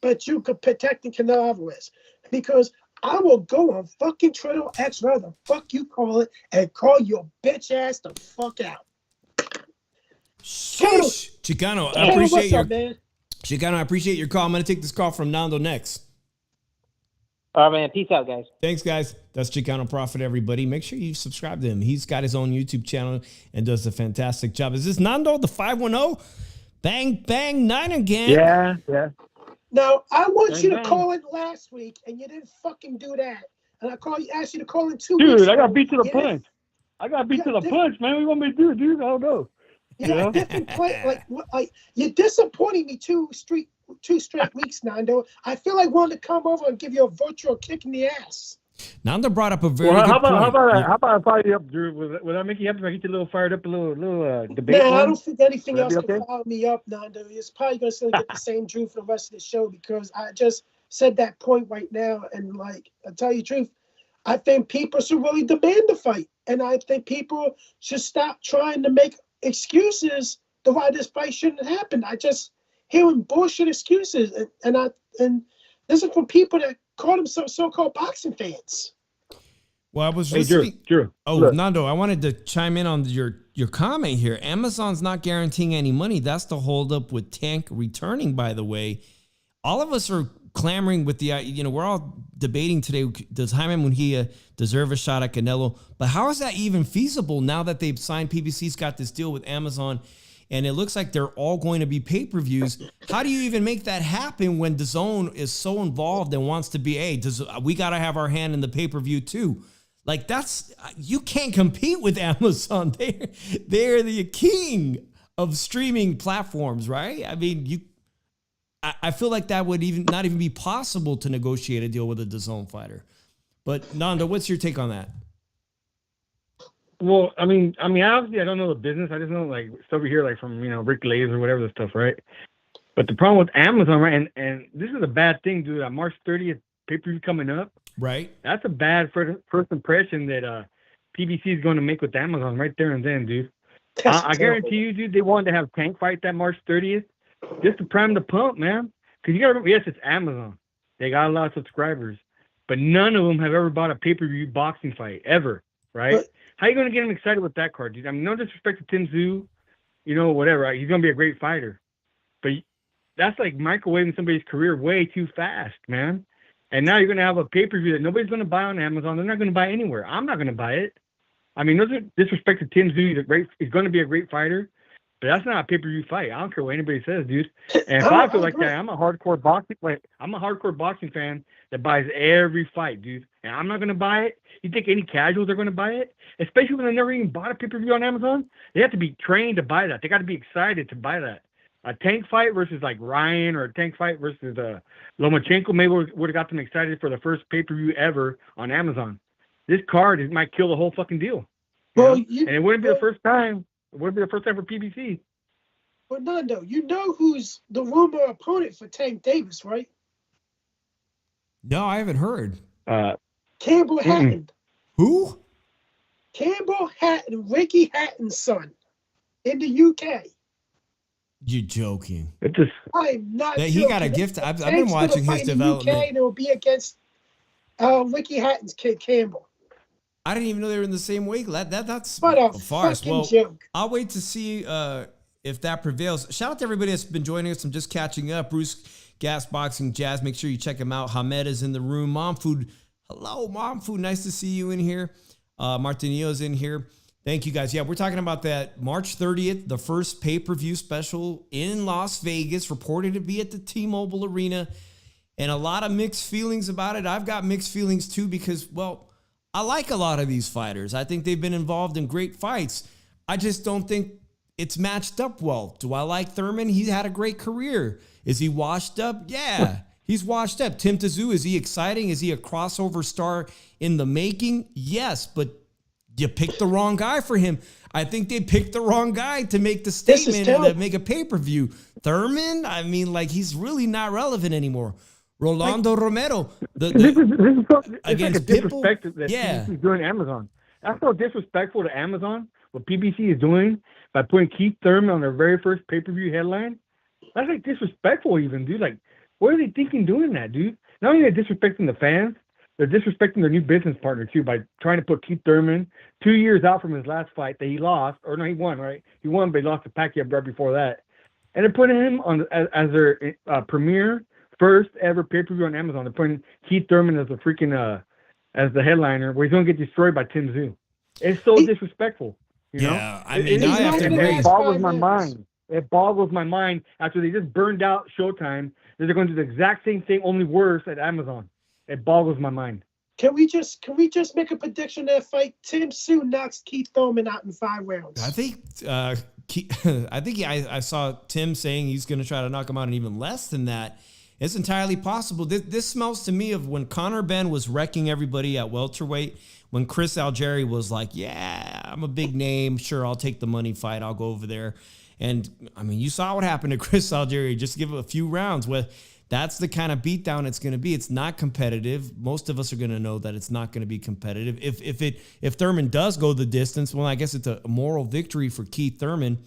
but you could protect Canelo Alvarez, because I will go on fucking Twitter X, whatever the fuck you call it, and call your bitch ass the fuck out. Chicano, I appreciate your call. I'm gonna take this call from Nando next. All right, man. Peace out, guys. Thanks, guys. That's Chicano Prophet, everybody. Make sure you subscribe to him. He's got his own YouTube channel and does a fantastic job. Is this Nando, the 510? Bang, bang, 9 again. Yeah. Now, I want you to call in last week, and you didn't fucking do that. And asked you to call in 2 weeks ago. I got beat to the punch. I got beat to the punch, man. What do you want me to do, dude? I don't know. You got different play. You're disappointing me 2 straight weeks, Nando. I feel like wanting to come over and give you a virtual kick in the ass. Nando brought up a very good point. How about I fire you up, Drew? Will that make you happy if I get you a little fired up, a little debate? Man, I don't think anything else can fire me up, Nando. It's probably going to still get the same Drew for the rest of the show, because I just said that point right now. And I tell you the truth, I think people should really demand the fight. And I think people should stop trying to make excuses to why this fight shouldn't happen. I just hearing bullshit excuses. And this is from people that call themselves so-called boxing fans. Well, I was Drew. Oh, look. Nando, I wanted to chime in on your comment here. Amazon's not guaranteeing any money. That's the holdup with Tank returning, by the way. All of us are clamoring with we're all debating today, does Jaime Munguia deserve a shot at Canelo? But how is that even feasible now that they've signed? PBC's got this deal with Amazon. and it looks like they're all going to be pay-per-views. How do you even make that happen when DAZN is so involved and wants to be, hey, we got to have our hand in the pay-per-view too? Like, you can't compete with Amazon. They're the king of streaming platforms, right? I mean, I feel like that would not even be possible to negotiate a deal with a DAZN fighter. But Nando, what's your take on that? Well, I mean, obviously, I don't know the business. I just know like stuff we hear like from Rick Lays or whatever the stuff, right? But the problem with Amazon, right? And this is a bad thing, dude. On March 30th, pay-per-view coming up, right? That's a bad first impression that PBC is going to make with Amazon right there and then, dude. I guarantee you, dude, they wanted to have Tank fight that March 30th just to prime the pump, man. Because you got to remember, yes, it's Amazon. They got a lot of subscribers, but none of them have ever bought a pay-per-view boxing fight ever, right? But how are you going to get them excited with that card, dude? I mean, no disrespect to Tim Tszyu, whatever. Right? He's going to be a great fighter. But that's like microwaving somebody's career way too fast, man. And now you're going to have a pay-per-view that nobody's going to buy on Amazon. They're not going to buy anywhere. I'm not going to buy it. I mean, no disrespect to Tim Tszyu. He's going to be a great fighter. But that's not a pay-per-view fight. I don't care what anybody says, dude. And if I feel like that, I'm a hardcore boxing fan that buys every fight, dude. And I'm not gonna buy it. You think any casuals are gonna buy it? Especially when they never even bought a pay-per-view on Amazon. They have to be trained to buy that. They got to be excited to buy that. A Tank fight versus like Ryan, or a Tank fight versus Lomachenko maybe would have got them excited for the first pay-per-view ever on Amazon. This card might kill the whole fucking deal. And it wouldn't be the first time. It would be the first time for PBC. But Nando, you know who's the rumor opponent for Tank Davis, right? No, I haven't heard. Campbell Hatton. Who? Campbell Hatton, Ricky Hatton's son, in the UK. You're joking. I'm not joking. He got a gift. I've been watching his development. UK, and it will be against Ricky Hatton's kid, Campbell. I didn't even know they were in the same weight. That's what a farce. Well, joke. I'll wait to see if that prevails. Shout out to everybody that's been joining us. I'm just catching up. Bruce, Gas Boxing, Jazz. Make sure you check him out. Hamed is in the room. Mom Food. Hello, Mom Food. Nice to see you in here. Martinillo's in here. Thank you, guys. Yeah, we're talking about that March 30th, the first pay-per-view special in Las Vegas, reported to be at the T-Mobile Arena, and a lot of mixed feelings about it. I've got mixed feelings too because, well, I like a lot of these fighters. I think they've been involved in great fights. I just don't think it's matched up well. Do I like Thurman? He had a great career. Is he washed up? Yeah, he's washed up. Tim Tszyu, is he exciting? Is he a crossover star in the making? Yes, but you picked the wrong guy for him. I think they picked the wrong guy to make the statement and to make a pay-per-view. Thurman, I mean, like, he's really not relevant anymore. Rolando Romero. This is against like a disrespect that PBC is doing to Amazon. That's so disrespectful to Amazon, what PBC is doing by putting Keith Thurman on their very first pay-per-view headline. That's like disrespectful even, dude. Like, what are they thinking doing that, dude? Not only are they disrespecting the fans, they're disrespecting their new business partner, too, by trying to put Keith Thurman 2 years out from his last fight that he lost. Or no, he won, right? He won, but he lost to Pacquiao right before that. And they're putting him on as their premier first ever pay-per-view on Amazon. They're putting Keith Thurman as the freaking as the headliner, where he's going to get destroyed by Tim Tszyu. It's so disrespectful. You know? I mean, I have to agree. It boggles my mind. It boggles my mind after they just burned out Showtime that they're going to do the exact same thing, only worse at Amazon. It boggles my mind. Can we just make a prediction that fight Tim Tszyu knocks Keith Thurman out in 5 rounds? I think I saw Tim saying he's going to try to knock him out in even less than that. It's entirely possible. This smells to me of when Conor Benn was wrecking everybody at welterweight, when Chris Algieri was like, yeah, I'm a big name. Sure, I'll take the money fight. I'll go over there. And, I mean, you saw what happened to Chris Algieri. Just give it a few rounds. That's the kind of beatdown it's going to be. It's not competitive. Most of us are going to know that it's not going to be competitive. If Thurman does go the distance, well, I guess it's a moral victory for Keith Thurman.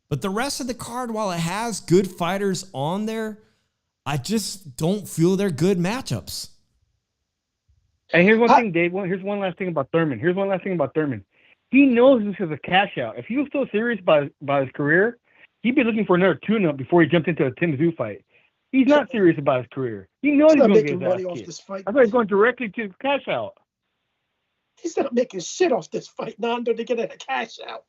But the rest of the card, while it has good fighters on there, I just don't feel they're good matchups. And here's one thing, Dave. Here's one last thing about Thurman. He knows this is a cash out. If he was still serious about his career, he'd be looking for another tune-up before he jumped into a Tim Tszyu fight. He's not serious about his career. He knows he's going to get money off this fight. I thought he's going directly to cash out. He's not making shit off this fight, Nando, to get a cash out.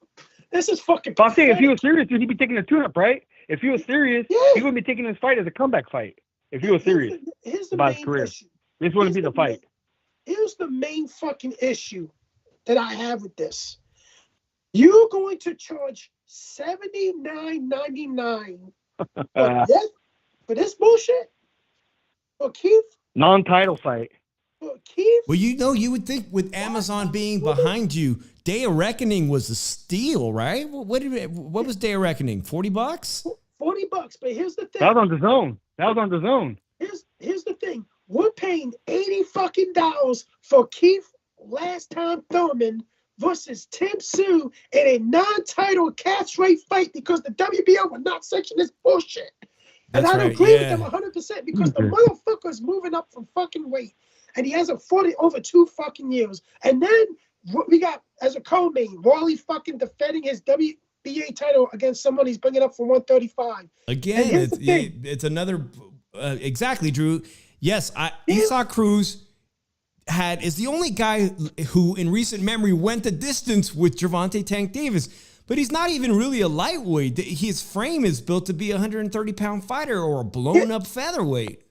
This is fucking. But I'm saying if he was serious, dude, he'd be taking a tune-up, right? If he was serious, Yeah. he wouldn't be taking his fight as a comeback fight. If he was serious Here's the about his main career, issue. this wouldn't be the fight. Here's the main fucking issue that I have with this. You're going to charge $79.99 for this bullshit? For Keith? Non-title fight. For Keith? Well, you would think with Amazon being behind you, Day of Reckoning was a steal, right? What was Day of Reckoning? $40? $40. But here's the thing. That was on the zone. Here's the thing. We're paying $80 fucking for Keith Last Time Thurman versus Tim Sue in a non-title catch rate fight because the WBO would not sanction this bullshit. And I agree with them 100% because the motherfucker's moving up from fucking weight. And he hasn't fought it over 2 fucking years. And then we got, as a co-main, Wally fucking defending his WBA title against someone he's bringing up from 135. Again, it's another, exactly, Drew. Yes, Isaac Cruz is the only guy who in recent memory went the distance with Gervonta Tank Davis. But he's not even really a lightweight. His frame is built to be a 130-pound fighter or a blown-up featherweight.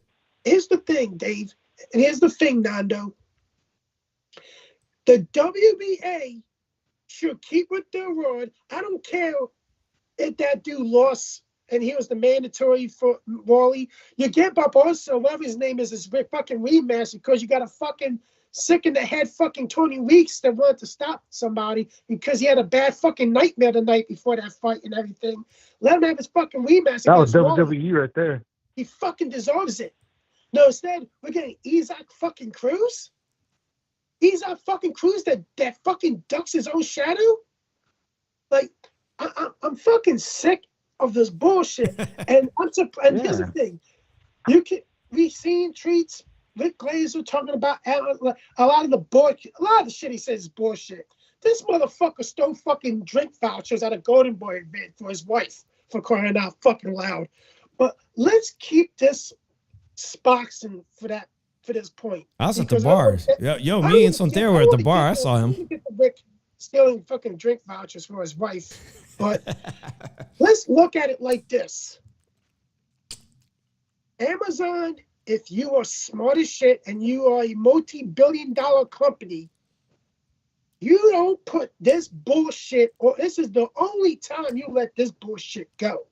Here's the thing, Dave. And here's the thing, Nando. The WBA should keep with their word. I don't care if that dude lost and he was the mandatory for Wally. You get Barbosa, whatever his name is fucking rematch because you got a fucking sick in the head fucking Tony Weeks that wanted to stop somebody because he had a bad fucking nightmare the night before that fight and everything. Let him have his fucking rematch. That was WWE right there. He fucking deserves it. No, instead, we're getting Isaac fucking Cruz? Isaac fucking Cruz that fucking ducks his own shadow? Like, I'm fucking sick of this bullshit. And here's the thing. We've seen tweets, Rick Glazer talking about a lot of the shit he says is bullshit. This motherfucker stole fucking drink vouchers at a Golden Boy event for his wife for crying out fucking loud. But let's keep this boxing for this point. I was at the bars. Me and Sontero were at the bar. I saw him. Rick stealing fucking drink vouchers for his wife. But let's look at it like this. Amazon, if you are smart as shit and you are a multi-billion-dollar company, you don't put this bullshit, or this is the only time you let this bullshit go.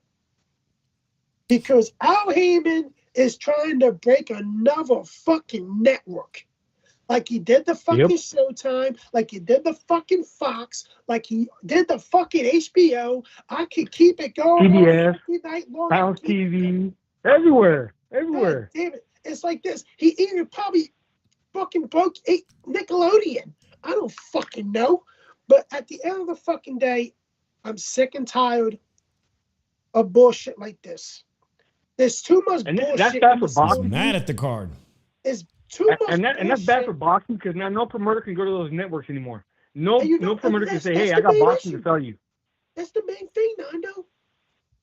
Because Al Heyman is trying to break another fucking network. Like he did the fucking Showtime, like he did the fucking Fox, like he did the fucking HBO. I could keep it going. CBS, House TV, everywhere. God damn it. It's like this. He even probably fucking broke Nickelodeon. I don't fucking know. But at the end of the fucking day, I'm sick and tired of bullshit like this. There's too much bullshit. That's bad for boxing. Mad at the card. It's too much and that's bad for boxing because now no promoter can go to those networks anymore. No promoter can say, hey, I got boxing to sell you. That's the main thing, Nando.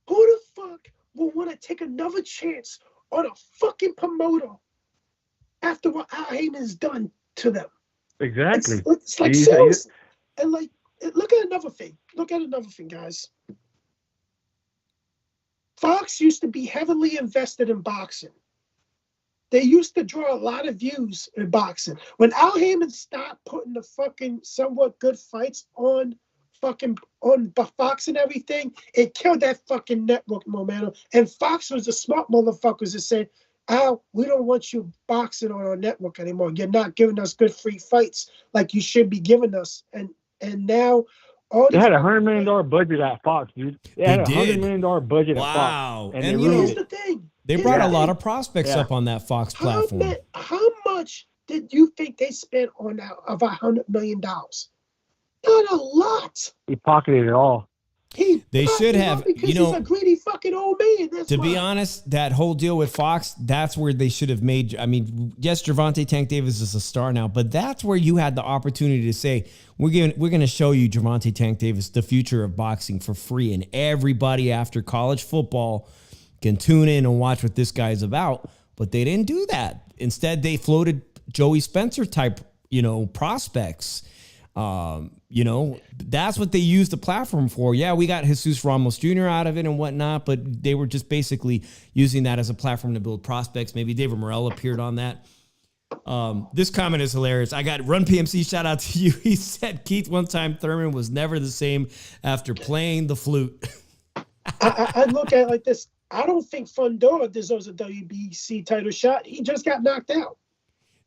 Who the fuck will want to take another chance on a fucking promoter after what Al Heyman's done to them? Exactly. It's like serious. And like, look at another thing. Guys. Fox used to be heavily invested in boxing. They used to draw a lot of views in boxing. When Al Heyman stopped putting the fucking somewhat good fights on Fox and everything, it killed that fucking network momentum. And Fox was the smart motherfuckers that said, Al, we don't want you boxing on our network anymore. You're not giving us good free fights like you should be giving us. And now they had $100 million budget at Fox, dude. They had $100 million budget at Fox. And here's the thing. They brought a lot of prospects up on that Fox platform. How much did you think they spent on that of $100 million? Not a lot. He pocketed it all. They should have, he's a greedy fucking old man. To be honest, that whole deal with Fox, that's where they should have made. I mean, yes, Gervonta Tank Davis is a star now, but that's where you had the opportunity to say, we're going to show you Gervonta Tank Davis, the future of boxing for free, and everybody after college football can tune in and watch what this guy's about. But they didn't do that. Instead, they floated Joey Spencer type, prospects. You know, that's what they used the platform for. Yeah, we got Jesus Ramos Jr. out of it and whatnot, but they were just basically using that as a platform to build prospects. Maybe David Morrell appeared on that. This comment is hilarious. I got Run PMC, shout out to you. He said, Keith, one time Thurman was never the same after playing the flute. I look at it like this. I don't think Fundora deserves a WBC title shot. He just got knocked out.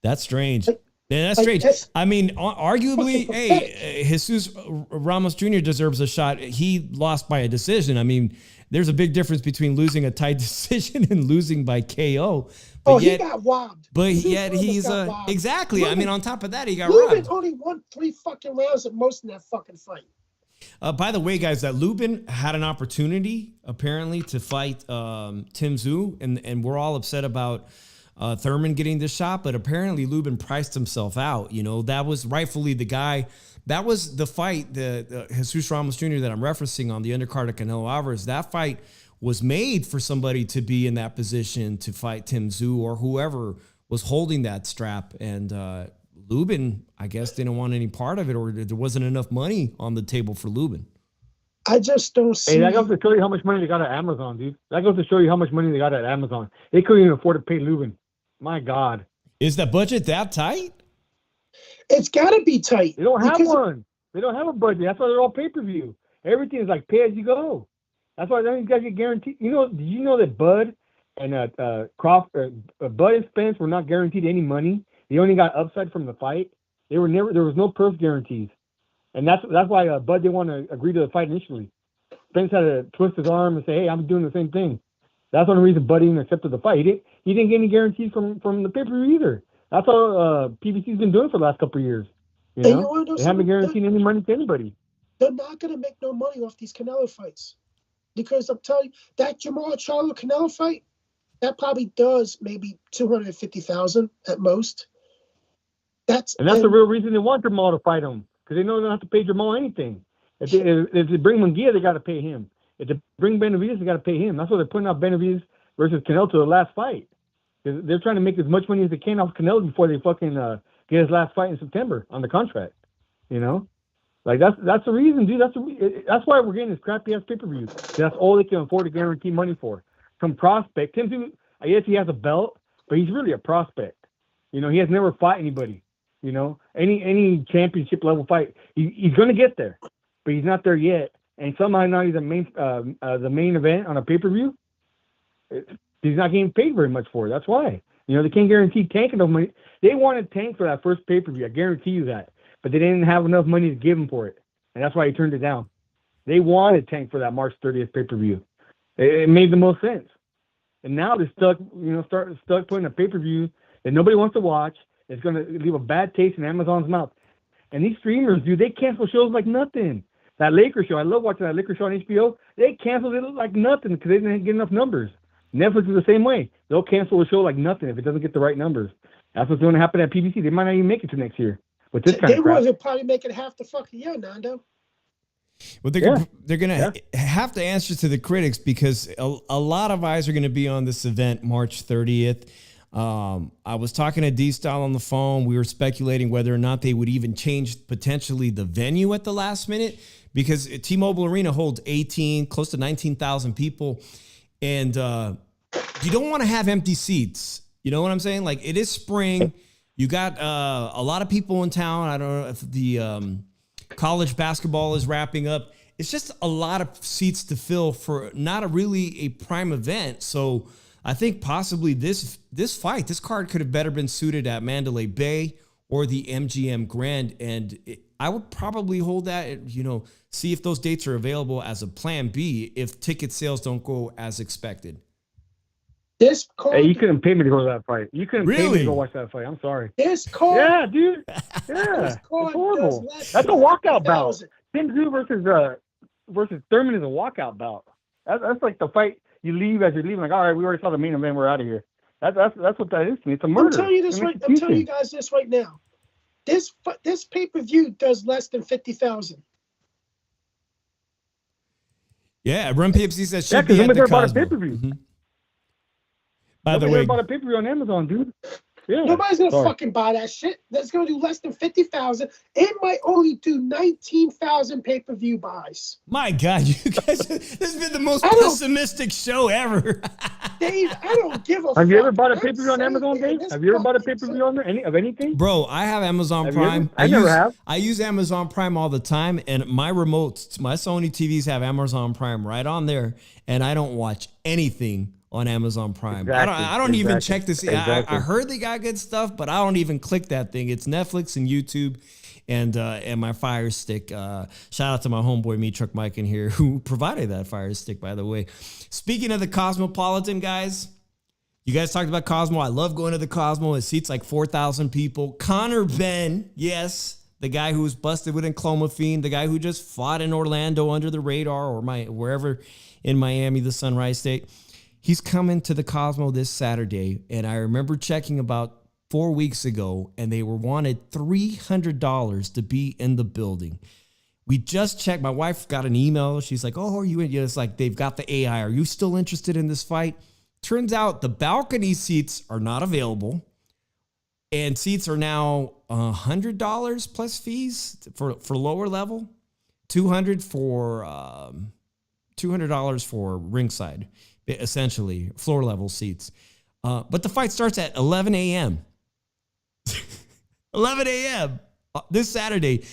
That's strange. Like, Yeah, that's strange. I mean, arguably, hey, Jesus Ramos Jr. deserves a shot. He lost by a decision. I mean, there's a big difference between losing a tight decision and losing by KO. But he got robbed. But yet he's exactly. Lubin, I mean, on top of that, he got Lubin robbed. only won 3 fucking rounds at most in that fucking fight. By the way, guys, that Lubin had an opportunity apparently to fight Tim Tszyu, and we're all upset about Thurman getting this shot, but apparently Lubin priced himself out. You know, that was rightfully the guy. That was the fight, the Jesus Ramos Jr. that I'm referencing on the undercard of Canelo Alvarez. That fight was made for somebody to be in that position to fight Tim Tszyu or whoever was holding that strap. And Lubin, I guess, didn't want any part of it, or there wasn't enough money on the table for Lubin. I just don't see. Hey, that goes to show you how much money they got at Amazon, dude. That goes to show you how much money they got at Amazon. They couldn't even afford to pay Lubin. My God. Is the budget that tight? It's got to be tight. They don't have one. They don't have a budget. That's why they're all pay-per-view. Everything is like pay as you go. That's why these guys get guaranteed. You know, did you know that Bud and Bud and Spence were not guaranteed any money? They only got upside from the fight. There was no purse guarantees. And that's why Bud didn't want to agree to the fight initially. Spence had to twist his arm and say, hey, I'm doing the same thing. That's one reason Bud even accepted the fight. He didn't get any guarantees from the pay-per-view either. That's all PBC's been doing for the last couple of years. You know? They haven't guaranteed any money to anybody. They're not going to make no money off these Canelo fights. Because I'm telling you, that Jamal Charlo Canelo fight, that probably does maybe $250,000 at most. That's the real reason they want Jamal to fight him, because they know they don't have to pay Jamal anything. If they bring Munguia, they got to pay him. If they bring Benavidez, they got to pay him. That's why they're putting out Benavidez versus Canelo to the last fight. They're trying to make as much money as they can off Canelo before they fucking get his last fight in September on the contract. You know, like that's the reason, dude. That's why we're getting this crappy ass pay-per-view. That's all they can afford to guarantee money for. Some prospect. Tim Tszyu, I guess he has a belt, but he's really a prospect. You know, he has never fought anybody. You know, any championship level fight, he's going to get there, but he's not there yet. And somehow now he's the main event on a pay-per-view. He's not getting paid very much for it. That's why. You know, they can't guarantee Tank enough money. They wanted Tank for that first pay-per-view. I guarantee you that. But they didn't have enough money to give him for it. And that's why he turned it down. They wanted Tank for that March 30th pay-per-view. It made the most sense. And now they're stuck, stuck putting a pay-per-view that nobody wants to watch. It's going to leave a bad taste in Amazon's mouth. And these streamers, dude, they cancel shows like nothing. That Lakers show, I love watching that Lakers show on HBO. They canceled it like nothing because they didn't get enough numbers. Netflix is the same way. They'll cancel a show like nothing if it doesn't get the right numbers. That's what's going to happen at PBC. They might not even make it to next year with this kind of crap. They will probably make it half the fucking year, Nando. Well, they're gonna have to answer to the critics because a lot of eyes are going to be on this event March 30th. I was talking to D-Style on the phone. We were speculating whether or not they would even change potentially the venue at the last minute because T-Mobile Arena holds close to 19,000 people. And you don't want to have empty seats. You know what I'm saying? Like, it is spring. You got a lot of people in town. I don't know if the college basketball is wrapping up. It's just a lot of seats to fill for not really a prime event. So I think possibly this card could have better been suited at Mandalay Bay or the MGM Grand. And I would probably hold that, see if those dates are available as a plan B if ticket sales don't go as expected. This card, hey, you couldn't pay me to go to that fight. You couldn't pay me to go watch that fight. I'm sorry. This card, yeah, dude. Yeah, it's horrible. That's a walkout bout. Tim Tszyu versus Thurman is a walkout bout. That's like the fight you leave as you're leaving. Like, all right, we already saw the main event. We're out of here. That's what that is to me. It's a murder. I'm telling you guys this right now. This pay-per-view does less than 50,000. Yeah, Run PFC says should be at the bought Cosmo. a pay-per-view. Mm-hmm. By the way, bought a pay-per-view on Amazon, dude. Yeah. Nobody's gonna Sorry. fucking buy that shit. That's gonna do less than 50,000. It might only do 19,000 pay-per-view buys. My God, you guys, this has been the most I don't- pessimistic show ever. Dave, I don't give a fuck. Have you ever bought a I'm pay-per-view on saying Amazon, that Dave? this Have you ever bought a fucking- pay-per-view on there? Of anything? Bro, I have Amazon Have you ever? Prime. I never have. I use Amazon Prime all the time, and my remotes, my Sony TVs have Amazon Prime right on there, and I don't watch anything on Amazon Prime. I don't even check to see. I heard they got good stuff, but I don't even click that thing. It's Netflix and YouTube and my Fire Stick. Shout out to my homeboy Me Truck Mike in here who provided that Fire Stick, by the way. Speaking of the Cosmopolitan, guys, you guys talked about Cosmo. I love going to the Cosmo. It seats like 4,000 people. Conor Benn, yes, the guy who was busted with enclomiphene, the guy who just fought in Orlando under the radar or wherever in Miami, the Sunrise State. He's coming to the Cosmo this Saturday, and I remember checking about 4 weeks ago, and they wanted $300 to be in the building. We just checked. My wife got an email. She's like, "Oh, are you in?" Yeah, it's like they've got the AI. Are you still interested in this fight? Turns out the balcony seats are not available, and seats are now $100 plus fees for lower level, $200 for ringside. Essentially, floor level seats. But the fight starts at 11 a.m. 11 a.m. This Saturday.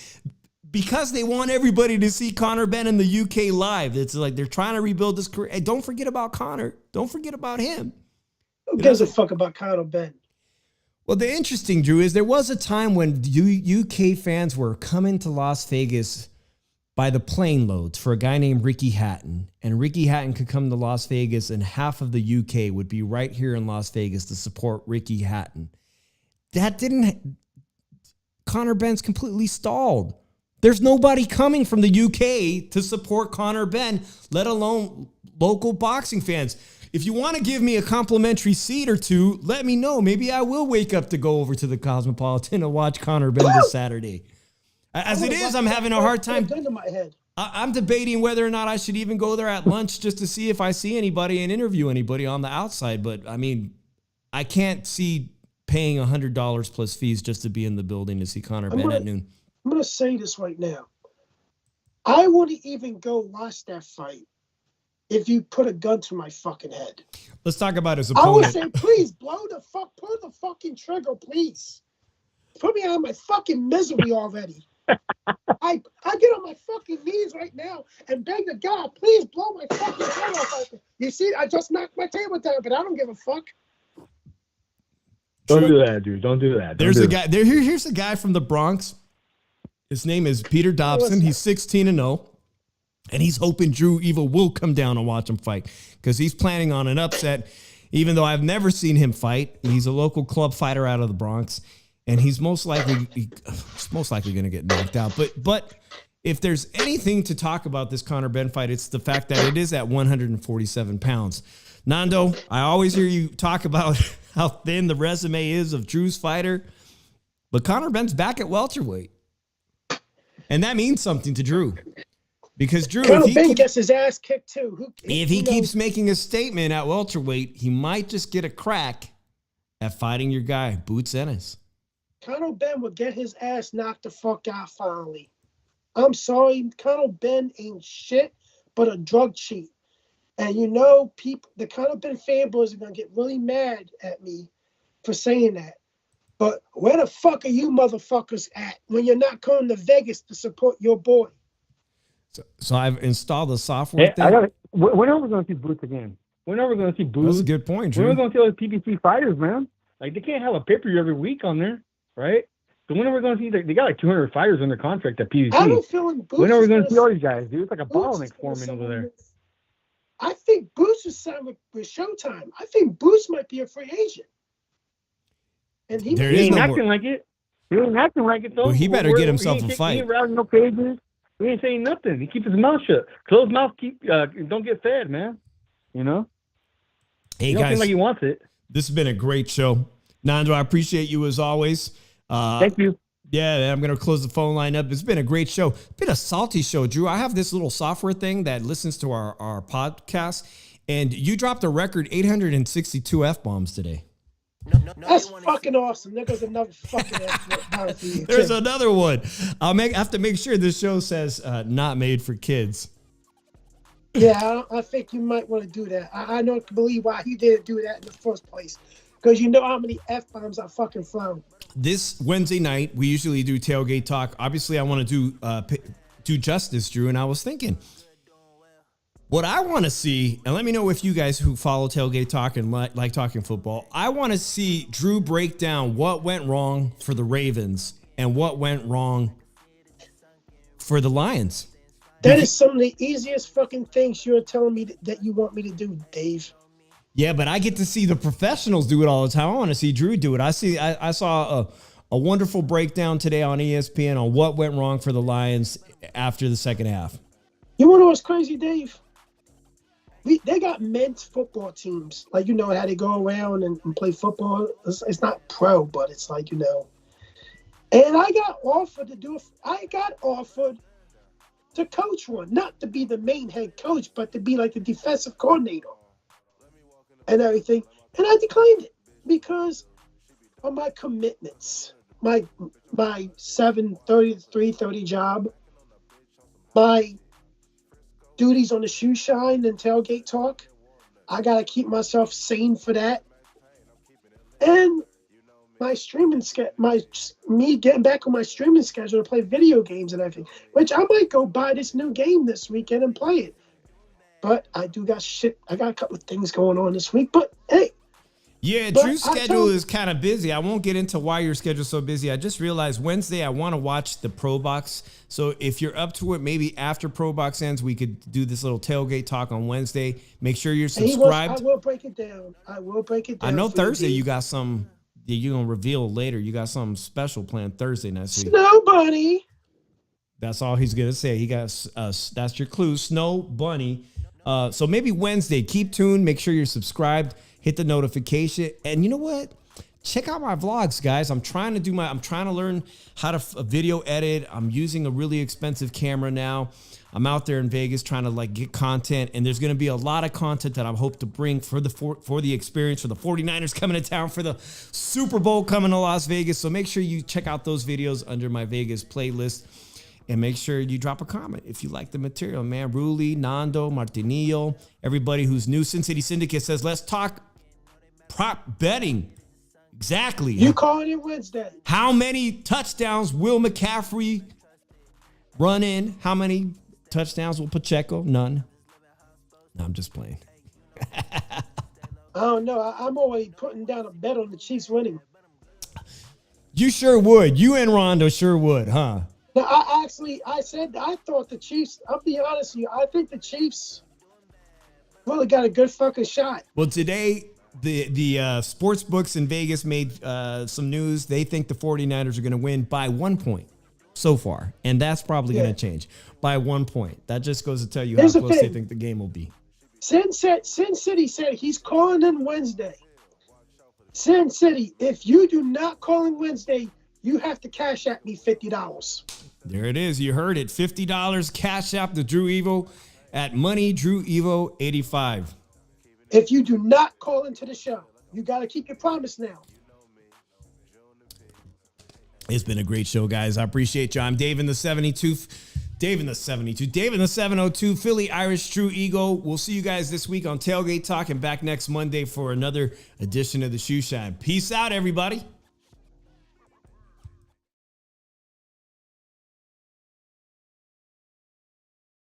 Because they want everybody to see Conor Benn in the UK live. It's like they're trying to rebuild this career. Hey, don't forget about Conor. Don't forget about him. Who gives a fuck about Conor Benn? Well, the interesting, Drew, is there was a time when UK fans were coming to Las Vegas by the plane loads for a guy named Ricky Hatton. And Ricky Hatton could come to Las Vegas and half of the UK would be right here in Las Vegas to support Ricky Hatton. Conor Benn's completely stalled. There's nobody coming from the UK to support Conor Benn, let alone local boxing fans. If you want to give me a complimentary seat or two, let me know. Maybe I will wake up to go over to the Cosmopolitan to watch Conor Benn this Saturday. As it is, I'm having a hard time. I'm debating whether or not I should even go there at lunch just to see if I see anybody and interview anybody on the outside. But, I mean, I can't see paying $100 plus fees just to be in the building to see Conor Benn at noon. I'm going to say this right now. I wouldn't even go watch that fight if you put a gun to my fucking head. Let's talk about his I would opponent. say, please, pull the fucking trigger, please. Put me out of my fucking misery already. I get on my fucking knees right now and beg to God, please blow my fucking head off. You see, I just knocked my table down, but I don't give a fuck. Don't do that, dude. Don't do that. There's a guy. Here's a guy from the Bronx. His name is Peter Dobson. He's 16-0. And he's hoping Drew Evil will come down and watch him fight because he's planning on an upset, even though I've never seen him fight. He's a local club fighter out of the Bronx, and he's most likely going to get knocked out. But if there's anything to talk about this Conor Benn fight, it's the fact that it is at 147 pounds. Nando, I always hear you talk about how thin the resume is of Drew's fighter, but Conor Benn's back at welterweight. And that means something to Drew. Because Drew, Conor Benn gets his ass kicked too. If he keeps making a statement at welterweight, he might just get a crack at fighting your guy, Boots Ennis. Conor Benn would get his ass knocked the fuck out finally. I'm sorry, Conor Benn ain't shit but a drug cheat. And you know, people, the Conor Benn fanboys are gonna get really mad at me for saying that. But where the fuck are you motherfuckers at when you're not coming to Vegas to support your boy? So I've installed the software. When are we going to see Boots again? When are we going to see Boots? That's a good point, Drew. When are we going to see all the PBC fighters, man? Like, they can't have a pay-per-view every week on there, right? So when are we going to see, they got like 200 fighters under contract at PBC. I don't feel like Boots. When are we going to see all these guys, dude? It's like a bottleneck forming over there. I think Boots is signed with Showtime. I think Boots might be a free agent. And he ain't acting like it. He ain't acting like it, though. Well, he better get himself a fight. He ain't routing no cages. He ain't saying nothing. He keeps his mouth shut. Closed mouth, don't get fed, man. You know? Hey, he don't guys. seem like he wants it. This has been a great show. Nando, I appreciate you as always. Thank you. Yeah, I'm going to close the phone line up. It's been a great show. It's been a salty show, Drew. I have this little software thing that listens to our podcast, and you dropped a record 862 F-bombs today. That's fucking awesome. There goes another fucking F for you. There's another one. Have to make sure this show says not made for kids. Yeah, I think you might want to do that. I don't believe why he didn't do that in the first place. Because you know how many F-bombs I fucking thrown. This Wednesday night, we usually do tailgate talk. Obviously, I want to do justice, Drew, and I was thinking, what I want to see, and let me know if you guys who follow tailgate talk and like talking football, I want to see Drew break down what went wrong for the Ravens and what went wrong for the Lions. That is some of the easiest fucking things you're telling me that you want me to do, Dave. Yeah, but I get to see the professionals do it all the time. I want to see Drew do it. I saw a wonderful breakdown today on ESPN on what went wrong for the Lions after the second half. You want to know what's crazy, Dave? They got men's football teams. Like, you know, how they go around and play football. It's not pro, but it's like, you know. And I got offered to coach one. Not to be the main head coach, but to be like the defensive coordinator and everything. And I declined it because of my commitments. My 7:30 to 3:30 job. My duties on the shoe shine and tailgate talk. I gotta keep myself sane for that. And my streaming me getting back on my streaming schedule to play video games and everything, which I might go buy this new game this weekend and play it. But I got a couple of things going on this week. But hey. Yeah, Drew's schedule is kind of busy. I won't get into why your schedule's so busy. I just realized Wednesday I want to watch the Pro Box. So if you're up to it, maybe after Pro Box ends, we could do this little tailgate talk on Wednesday. Make sure you're subscribed. I will break it down. I know Thursday you got some you're going to reveal later. You got something special planned Thursday next week. Snow Bunny. That's all he's going to say. He got that's your clue, Snow Bunny. So maybe Wednesday. Keep tuned. Make sure you're subscribed. Hit the notification. And you know what? Check out my vlogs, guys. I'm trying to learn how to video edit. I'm using a really expensive camera now. I'm out there in Vegas trying to get content, and there's going to be a lot of content that I hope to bring for the experience, for the 49ers coming to town, for the Super Bowl coming to Las Vegas. So make sure you check out those videos under my Vegas playlist. And make sure you drop a comment if you like the material, man. Ruli, Nando, Martinillo, everybody who's new. Sin City Syndicate says, let's talk prop betting. Exactly. You calling it Wednesday. How many touchdowns will McCaffrey run in? How many touchdowns will Pacheco? None. No, I'm just playing. I don't know. I'm always putting down a bet on the Chiefs winning. You sure would. You and Rondo sure would, huh? No, I thought the Chiefs, I'll be honest with you, I think the Chiefs really got a good fucking shot. Well, today, the sports books in Vegas made some news. They think the 49ers are going to win by 1 point so far. And that's probably going to change by 1 point. That just goes to tell you how close they think the game will be. Sin City said he's calling in Wednesday. Sin City, if you do not call in Wednesday, you have to cash at me $50. There it is. You heard it. $50 cash app to Drew Evo at Money Drew Evo 85. If you do not call into the show, you got to keep your promise now. It's been a great show, guys. I appreciate you. I'm Dave in the 72. Dave in the 702, Philly Irish True Ego. We'll see you guys this week on Tailgate Talk and back next Monday for another edition of the Shoe Shine. Peace out, everybody.